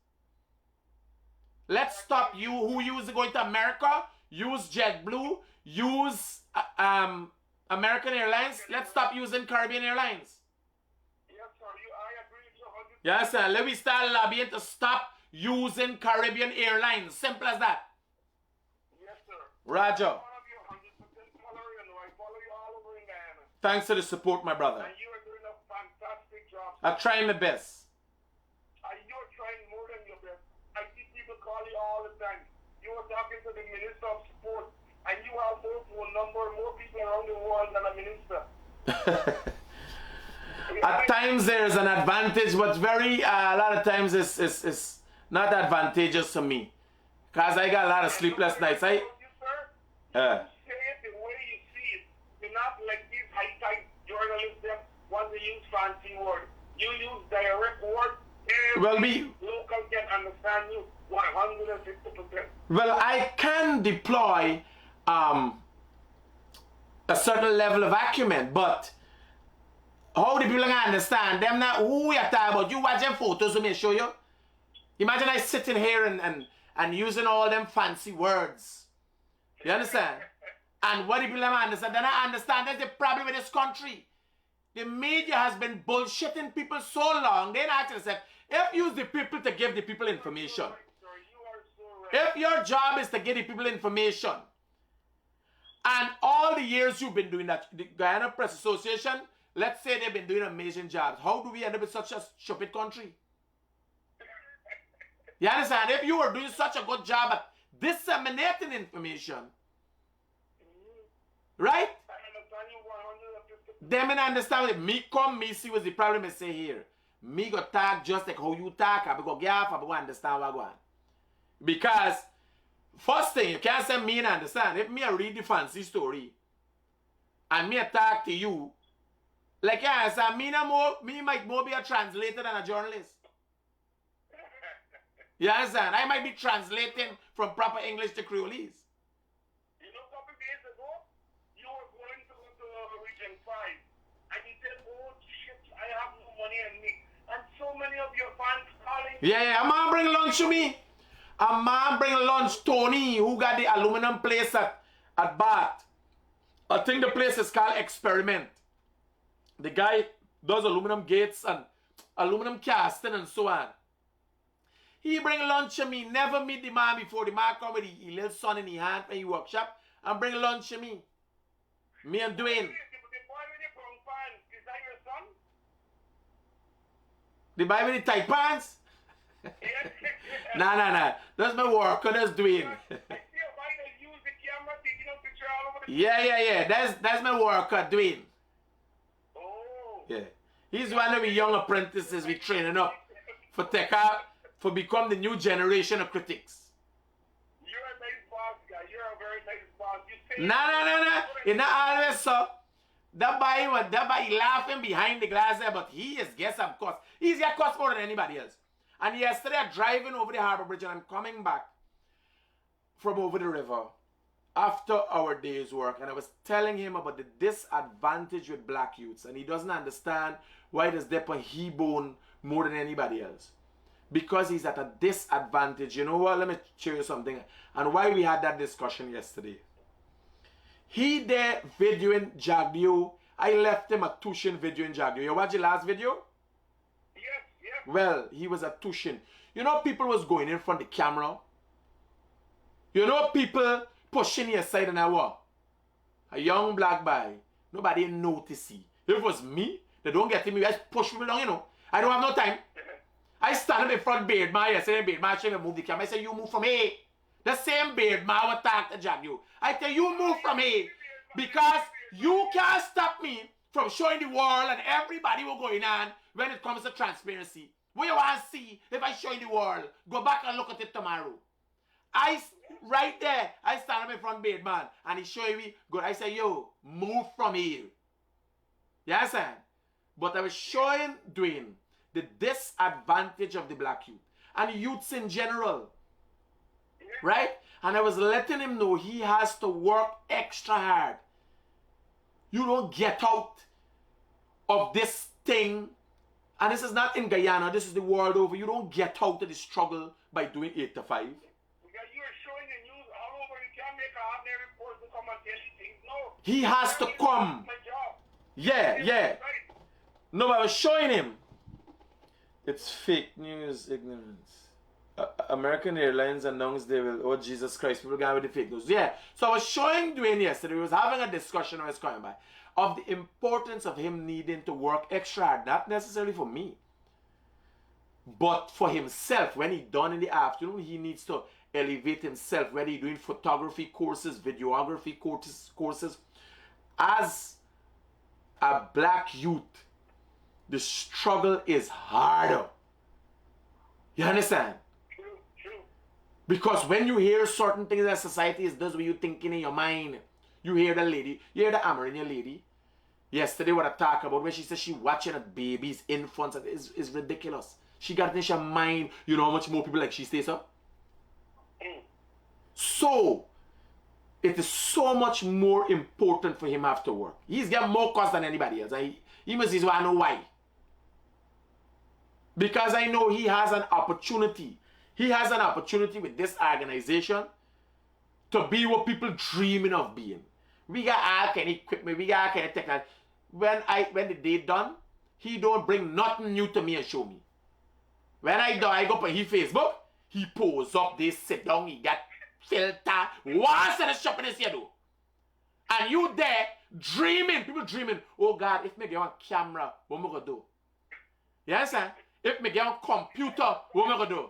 Let's stop who use going to America, use JetBlue, use American Airlines. Let's stop using Caribbean Airlines. Yes, sir. I agree with you 100%. Yes, sir. Let me start lobbying to stop using Caribbean Airlines. Simple as that. Yes, sir. Roger. I'm one of you 100% follower, and I follow you all over in Guyana. Thanks for the support, my brother. And you are doing a fantastic job. I'm trying my best. You're trying more than your best. I see people call you all the time. You were talking to the Minister of Sport, and you have more people around the world than a minister. At times there's an advantage, but a lot of times it's not advantageous to me, because I got a lot of sleepless nights. You, sir, you say it the way you see it. You're not like these high-tech journalists that want to use fancy words. You use direct words. Every local can understand you 150%. Well, I can deploy a certain level of acumen, but how the people can understand them now? Who we are talking about? You watching photos with me show you? Imagine I sitting here and using all them fancy words. You understand? And what the people don't understand? They don't understand that's the problem with this country. The media has been bullshitting people so long, they actually said, if you use the people to give the people information, if your job is to give the people information, and all the years you've been doing that, the Guyana Press Association, let's say they've been doing amazing jobs. How do we end up with such a stupid country? You understand? If you were doing such a good job at disseminating information, right? Them and understand it. Me see what's the problem is say here. Me go talk just like how you talk. I go get off, I go understand what going on. Because first thing, you can't say me and understand. If me I read the fancy story and me I talk to you, like yeah, so me might more be a translator than a journalist. You understand? I might be translating from proper English to Creolese. You know, a couple days ago, you were going to go to Region 5, and you said, oh shit, I have no money on me. And so many of your fans calling. Yeah, a man bring lunch to me. A man bring lunch, Tony, who got the aluminum place at Bath. I think the place is called Experiment. The guy does aluminum gates and aluminum casting and so on. He bring lunch to me. Never meet the man before. The man come with his little son in his hand when he workshop and bring lunch to me. Me and Dwayne. The boy with the brown pants, is that your son? The boy with the tight pants? Yes. Nah. That's my worker. That's Dwayne. I see a boy that use the camera taking a picture all over the Yeah. That's my worker, Dwayne. Oh. Yeah. He's one of the young apprentices we training up for become the new generation of critics. You're a nice boss, guy. You're a very nice boss. You say Nah. It's not always so. That boy laughing behind the glass there, but he is guess of course. He's got cost more than anybody else. And yesterday I'm driving over the harbor bridge and I'm coming back from over the river after our day's work, and I was telling him about the disadvantage with black youths, and he doesn't understand why it is there on he bone more than anybody else. Because he's at a disadvantage. You know what? Let me show you something. And why we had that discussion yesterday. He there videoing Jagdio. I left him a Tushin videoing Jagdio. You watch the last video? Yes. Well, he was a Tushin. You know people was going in front of the camera. You know people pushing your side and I what? A young black boy. Nobody notice he. If it was me, they don't get me. I push people down, you know. I don't have no time. I stand up in front of Beard Man yesterday. Beard Man trying to move the camera. I say, you move from here. The same Beard Man will talk to Jagdio. I tell you, move from here. Because you can't stop me from showing the world and everybody will going on when it comes to transparency. What you want to see if I show you the world? Go back and look at it tomorrow. Right there, I stand up in front of Beard Man and he showing me good. I say, yo, move from here. You understand? But I was showing Dwayne the disadvantage of the black youth and youths in general, right? And I was letting him know he has to work extra hard. You don't get out of this thing, and this is not in Guyana, this is the world over. You don't get out of the struggle by doing 8 to 5. Because you're showing the news all over. You can't make an ordinary person come and tell you things. No. He has to come. My job. Yeah. Right. No, but I was showing him. It's fake news, ignorance. American Airlines announced they will, oh Jesus Christ, people going with the fake news. Yeah, so I was showing Dwayne yesterday, we was having a discussion I was coming by, of the importance of him needing to work extra hard, not necessarily for me, but for himself. When he done in the afternoon, he needs to elevate himself, whether he's doing photography courses, videography courses. As a black youth, the struggle is harder. You understand? True. Because when you hear certain things that society is does what you thinking in your mind. You hear the lady, you hear the Amerindia lady. Yesterday what I talk about when she says she watching at babies, infants, is ridiculous. She got in her mind, you know how much more people like she stays up? So, it is so much more important for him after work. He's got more cost than anybody else. He must want to know why. Because I know he has an opportunity. He has an opportunity with this organization to be what people dreaming of being. We got all kind of equipment, we got all kind of technology. When the day done, he don't bring nothing new to me and show me. When I go up on his Facebook, he pose up, they sit down, he got filter. What's in the shop in this here though? And you there dreaming, people dreaming, oh God, if me get on camera, what am I gonna do? You understand? If me get on computer, what am I gonna do?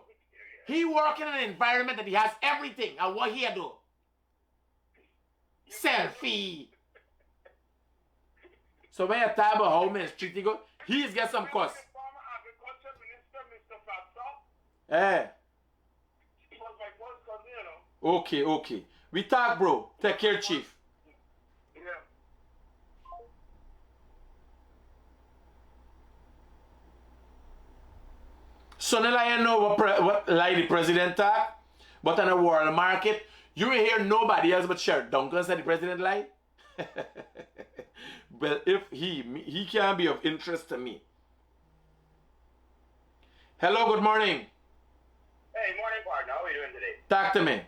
He working in an environment that he has everything. And what he do? Selfie. So when you talk about how many street he go, he's got some cost. Former Agriculture Minister, Mr. Fatsa. Eh. He was my first cousin, you know. Okay. We talk, bro. Take care, Chief. Yeah. So now I know what lie the president talk, but on a world market, you will hear nobody else but Sheriff Duncan said the president lie. But if he can be of interest to me. Hello, good morning. Hey, morning, partner. How are you doing today? Talk to me.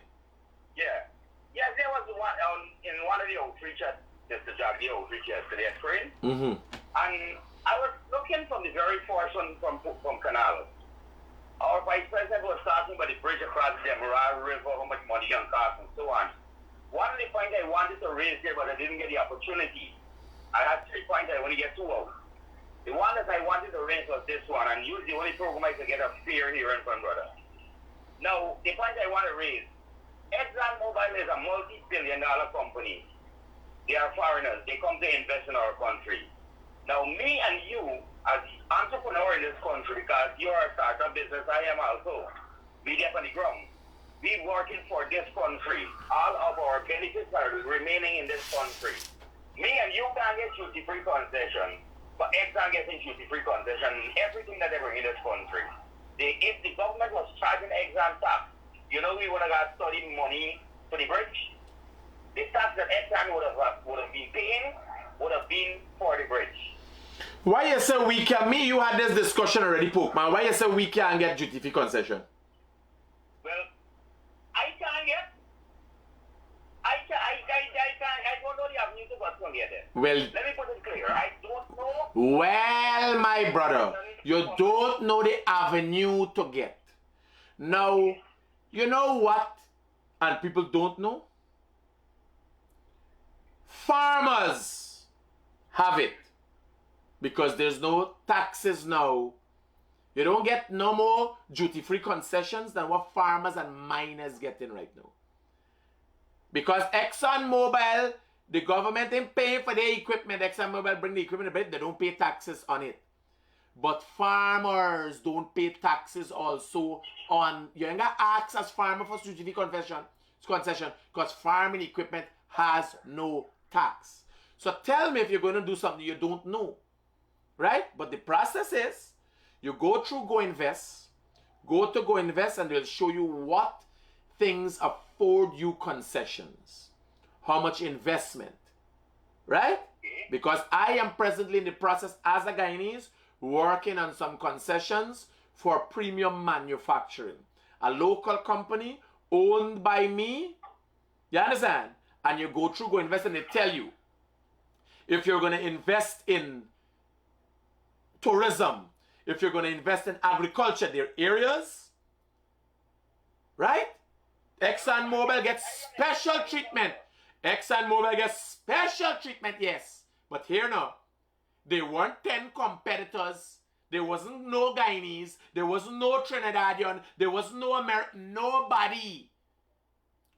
Yeah. Yeah, there was one in one of the outreach at just to jog the outreach yesterday at Crane. Mm-hmm. And I was looking from the very first one from Canal. Our vice president was talking about the bridge across the Emerald River, how much money it cost and so on. One of the points I wanted to raise there, but I didn't get the opportunity. I had 3 points, I only get 2 out. The one that I wanted to raise was this one, and use the only program I could get a fair here in front, brother. Now, the point I want to raise, ExxonMobil is a multi-billion-dollar company. They are foreigners. They come to invest in our country. Now, me and you, as entrepreneur in this country, because you're a startup business, I am also, we get on the ground. We working for this country. All of our benefits are remaining in this country. Me and you can get duty-free concession, but Exxon getting duty-free concession in everything that they bring in this country. If the government was charging Exxon tax, you know we would have got studying money for the bridge. The tax that Exxon would have been paying would have been for the bridge. Why you say we can? Me, you had this discussion already, Poke man. Why you say we can't get duty-free concession? Well, I can't get. I don't know the avenue to what's going to get there. Well, Let me put it clear. I don't know. well, my brother, you don't know the avenue to get. Now, you know what? And people don't know. Farmers have it because there's no taxes now. You don't get no more duty-free concessions than what farmers and miners getting right now. Because ExxonMobil, the government ain't paying for their equipment. ExxonMobil bring the equipment, but they don't pay taxes on it. But farmers don't pay taxes also on. You ain't got ask as farmer for duty-free concession because farming equipment has no tax. So tell me if you're going to do something you don't know, right? But the process is you go through Go Invest, go to Go Invest, and they'll show you what things afford you concessions, how much investment, right? Because I am presently in the process as a Guyanese working on some concessions for premium manufacturing. A local company owned by me, you understand? And you go through Go Invest and they tell you if you're going to invest in tourism, if you're going to invest in agriculture, there are areas, right? ExxonMobil gets special treatment. ExxonMobil gets special treatment, yes. But here now, there weren't 10 competitors. There wasn't no Guyanese. There was no Trinidadian. There was no American. Nobody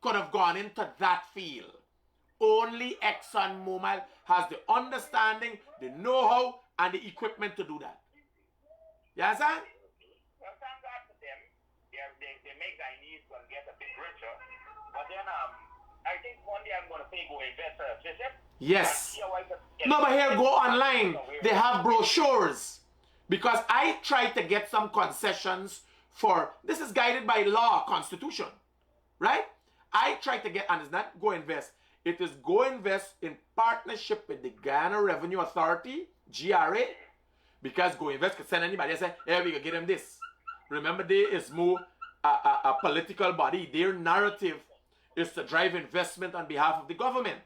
could have gone into that field. Only ExxonMobil has the understanding, the know-how, and the equipment to do that. You understand? Well, thank God for them. They make Guyanese and get a bit richer. But then I think one day I'm going to pay Go Invest a visit. Yes. No, but here, go online. They have brochures. Because I tried to get some concessions for, this is guided by law, constitution, right? I tried to get, and it's not Go Invest. It is Go Invest in partnership with the Guyana Revenue Authority, GRA, because Go Invest could send anybody and say, hey, we can get them this. Remember, there is more a political body. Their narrative is to drive investment on behalf of the government.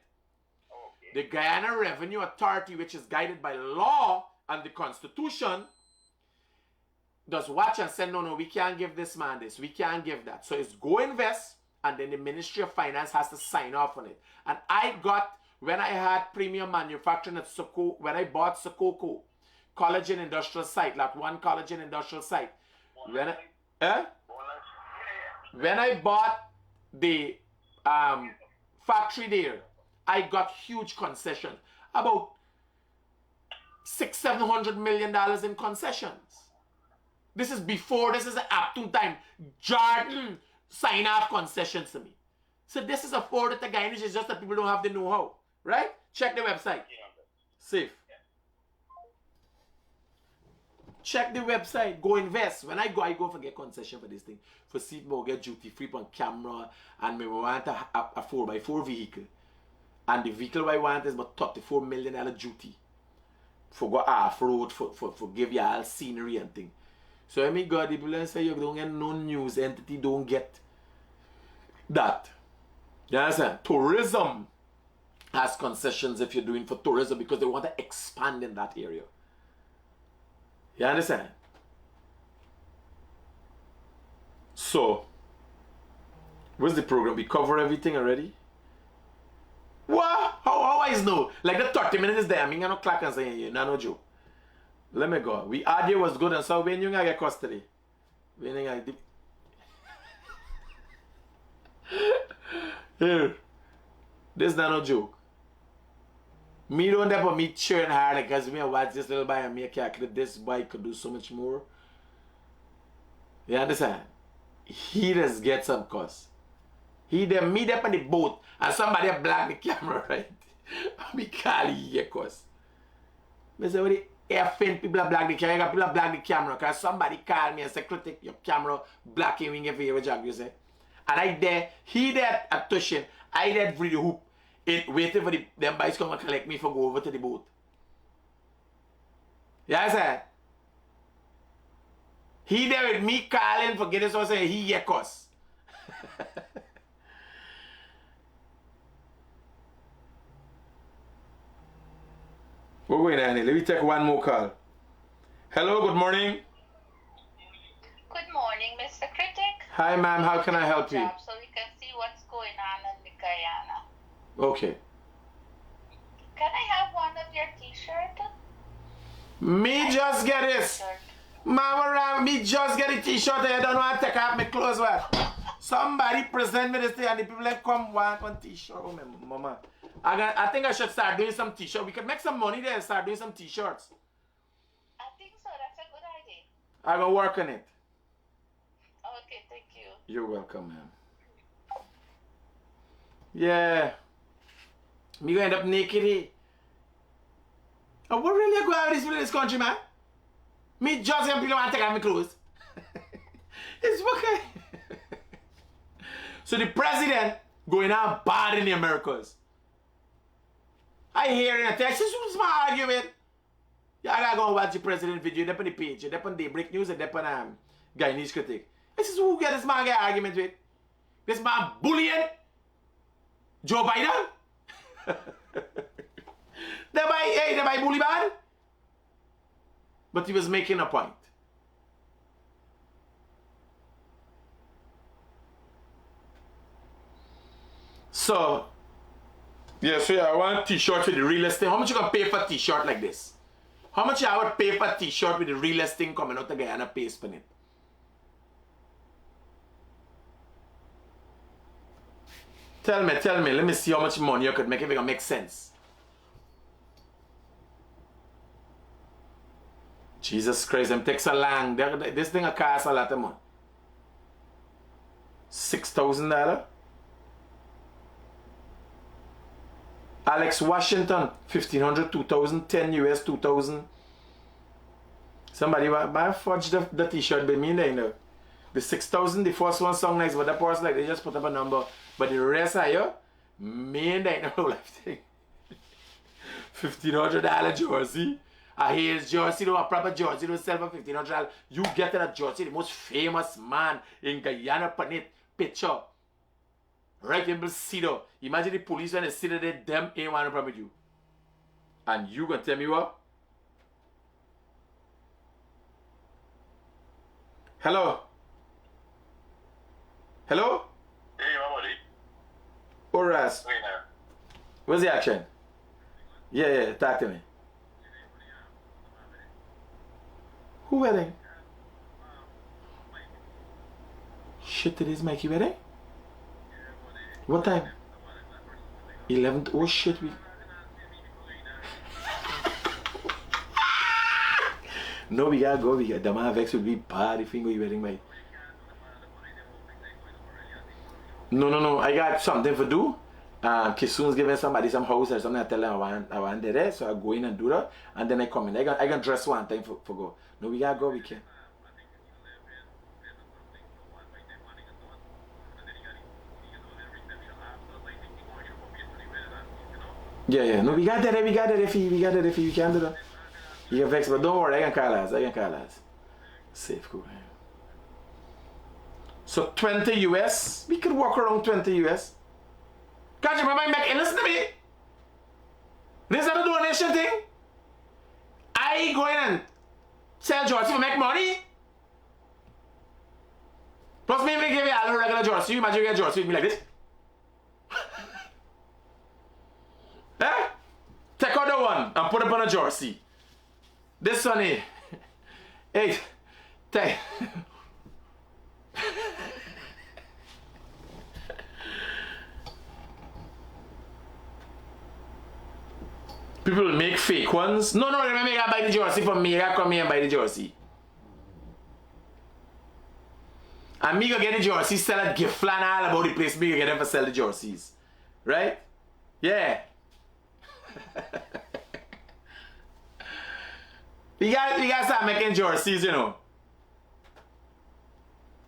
The Guyana Revenue Authority, which is guided by law and the constitution, does watch and say, no, we can't give this man this. We can't give that. So it's Go Invest, and then the Ministry of Finance has to sign off on it. And I got, when I had premium manufacturing at Soko, when I bought Sokoko, College and Industrial Site, like one College and Industrial Site. When I bought the factory there, I got huge concessions. About $600-700 million in concessions. This is before, this is an up to time. Jordan sign off concessions to me. So this is afforded to Guyanese, it's just that people don't have the know-how. Right? Check the website. Safe. Check the website. Go Invest. When I go for get concession for this thing. For see more get duty free on camera. And me want a 4x4 vehicle. And the vehicle I want is about $34 million duty. For go off-road, for give you all scenery and thing. So I mean God, the people say you don't get no news entity, don't get that. You understand? Tourism has concessions if you're doing for tourism because they want to expand in that area. You understand? So, what's the program? We cover everything already? What? How I know? Like the 30 minutes is there. I mean, I'm not clock and saying you. No joke. Let me go. We audio was good and so when you get custody. When you get here. This is not no joke. Me don't ever me churn hard because me watch this little boy and me calculate this boy could do so much more. You understand? He just get some cost. He them meet up on the boat and somebody block the camera, right? Me call he get cost. Me say what the effing people block the camera, people block the camera because somebody call me and say critic your camera blocking wing if you ever jog, you say. And I there, he there at tuition, I there for the hoop. It waiting for them boys come and collect me for go over to the boat. Yeah, sir. He there with me calling for get us or say he get cost. We're going on. Let me take one more call. Hello, good morning. Good morning, Mr. Critic. Hi, ma'am. How can I help you? So we can see what's going on in the Guyana. Okay. Can I have one of your t-shirts? Me just get this. Mama, me just get a t-shirt and I don't want to take off my clothes. What? Somebody present me this thing and the people like come want one t-shirt. Oh, my mama. I think I should start doing some t-shirts. We could make some money there and start doing some t-shirts. I think so. That's a good idea. I'm going to work on it. Okay, thank you. You're welcome, ma'am. Yeah. Me going to end up naked here. What really go out in this country, man? Me just and people want to take off my clothes. It's okay. So the president going out bad in the Americas. I hear in a text, this was my argument. Yeah, I gotta go and watch the president video, they're on the page, they're on Daybreak News, and they're on Guyanese Critic. This is who get this man get argument with. This man bullying Joe Biden. They buy bully bad. But he was making a point. So, yes, I want a t-shirt with the realest thing. How much you gonna pay for a t-shirt like this? How much I would pay for a t-shirt with the realest thing coming out of Guyana paste on it? Tell me, let me see how much money you could make if it gonna make sense. Jesus Christ, them takes so long. This thing will cost a lot of money. $6,000. Alex Washington, $1,500, $2,000, $10 US, $2,000. Somebody buy fudge the t-shirt by me there, you know. The $6,000, the first one song nice, but the person like they just put up a number. But the rest are you, me and that no life thing. $1,500 jersey. I hear his jersey, a proper jersey, don't sell for $1,500. You get that jersey, the most famous man in Guyana, Panit, picture. Right in Brazil. Imagine the police when they see that they them ain't want to problem with you. And you gonna tell me what? Hello? Hello? Hey, my buddy. Horace. Wait now. What's the action? Yeah, talk to me. Who wedding? Shit, it is Mikey wedding? What time? 11. Oh shit, we. No, we gotta go. The man Vex will be bad if we go wedding, mate. No. I got something to do. Kisun's giving somebody some house or something. I tell them I want there, so I go in and do that, and then I come in. I can dress one time for go. No, we gotta go. We can. Yeah. No, we got that. We got that. If we can do that. You can Vex, but don't worry. I can call us. Safe, cool. So 20 US. We could walk around 20 US. Can't you remember? Listen to me. This is not a donation thing. I go in and sell jersey to make money. Plus me give you a regular jersey. You imagine you get a jersey with me like this. Eh? Take out the one and put it on a jersey. This one here. Hey, take. People make fake ones. No, remember I buy the jersey from me. I come here and buy the jersey. And me go get the jersey, sell it, give flan all about the place. Me go get them for sell the jerseys. Right? Yeah. You guys start making jerseys, you know.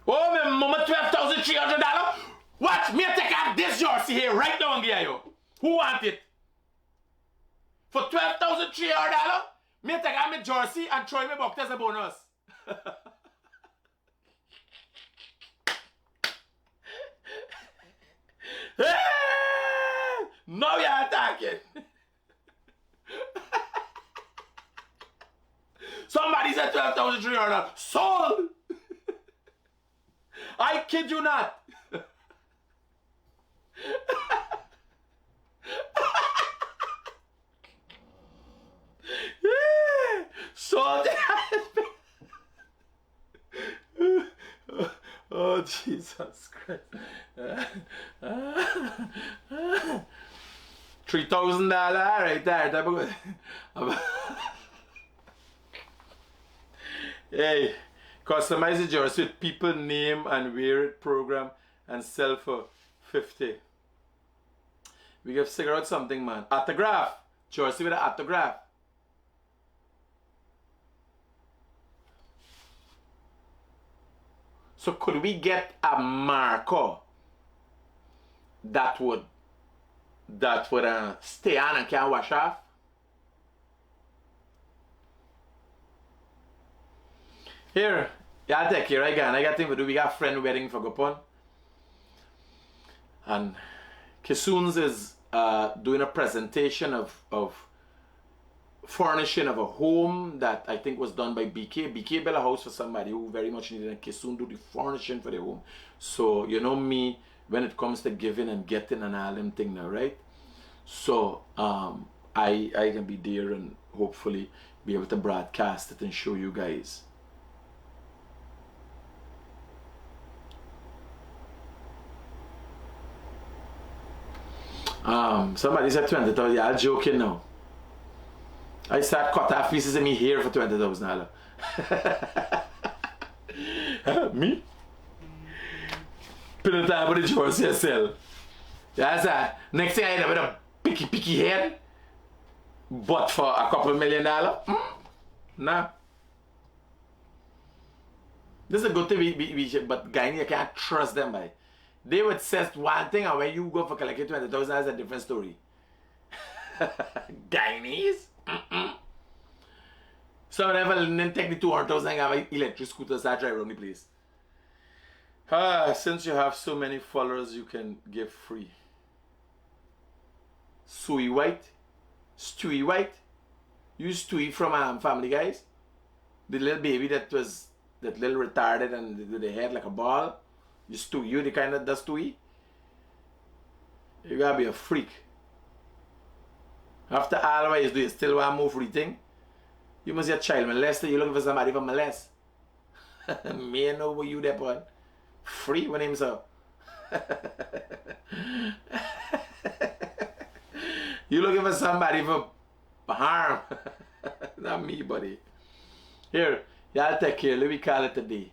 Oh, my mama, $12,300. Watch me take out this jersey here right now and give you. Who want it? For $12,300, me take out my jersey and throw me box as a bonus. Now you're attacking. Somebody said $12,300. Sold. I kid you not. Sold. Oh, Jesus Christ. $3,000 right there. Hey, customize the jersey with people name and wear it program and sell for $50. We have figured out something, man. Autograph. Jersey with an autograph. So could we get a marker that would stay on and can't wash off? Here, y'all take care again. I got thing to do. We got a friend wedding for Gopon. And Kissoons is doing a presentation of furnishing of a home that I think was done by BK. BK built a house for somebody who very much needed, and Kissoon do the furnishing for the home. So, you know me, when it comes to giving and getting and all them thing now, right? So, I can be there and hopefully be able to broadcast it and show you guys. Somebody said 20,000. Y'all joking now. I start cut off pieces of me hair for $20,000. Me? Put it on with the jersey yourself. That's that. Next thing I end up with a picky head. But for a couple $1 million? Nah. This is a good thing, but Guyana, you can't trust them by. They would say one thing, and when you go for collecting 20,000, that's a different story. Guyanese? So whenever then take the 200,000 and have an electric scooter, start driving around the place. Since you have so many followers, you can give free. Stewie White? You Stewie from Family Guys? The little baby that little retarded and with the head like a ball? You the kind that does Stewie? You gotta be a freak. After all what you do, you still want to move free thing? You must be a child molester. You looking for somebody for molest. Me know what you there on. Free when him so. You looking for somebody for harm. Not me, buddy. Here, y'all take care. Let me call it a day.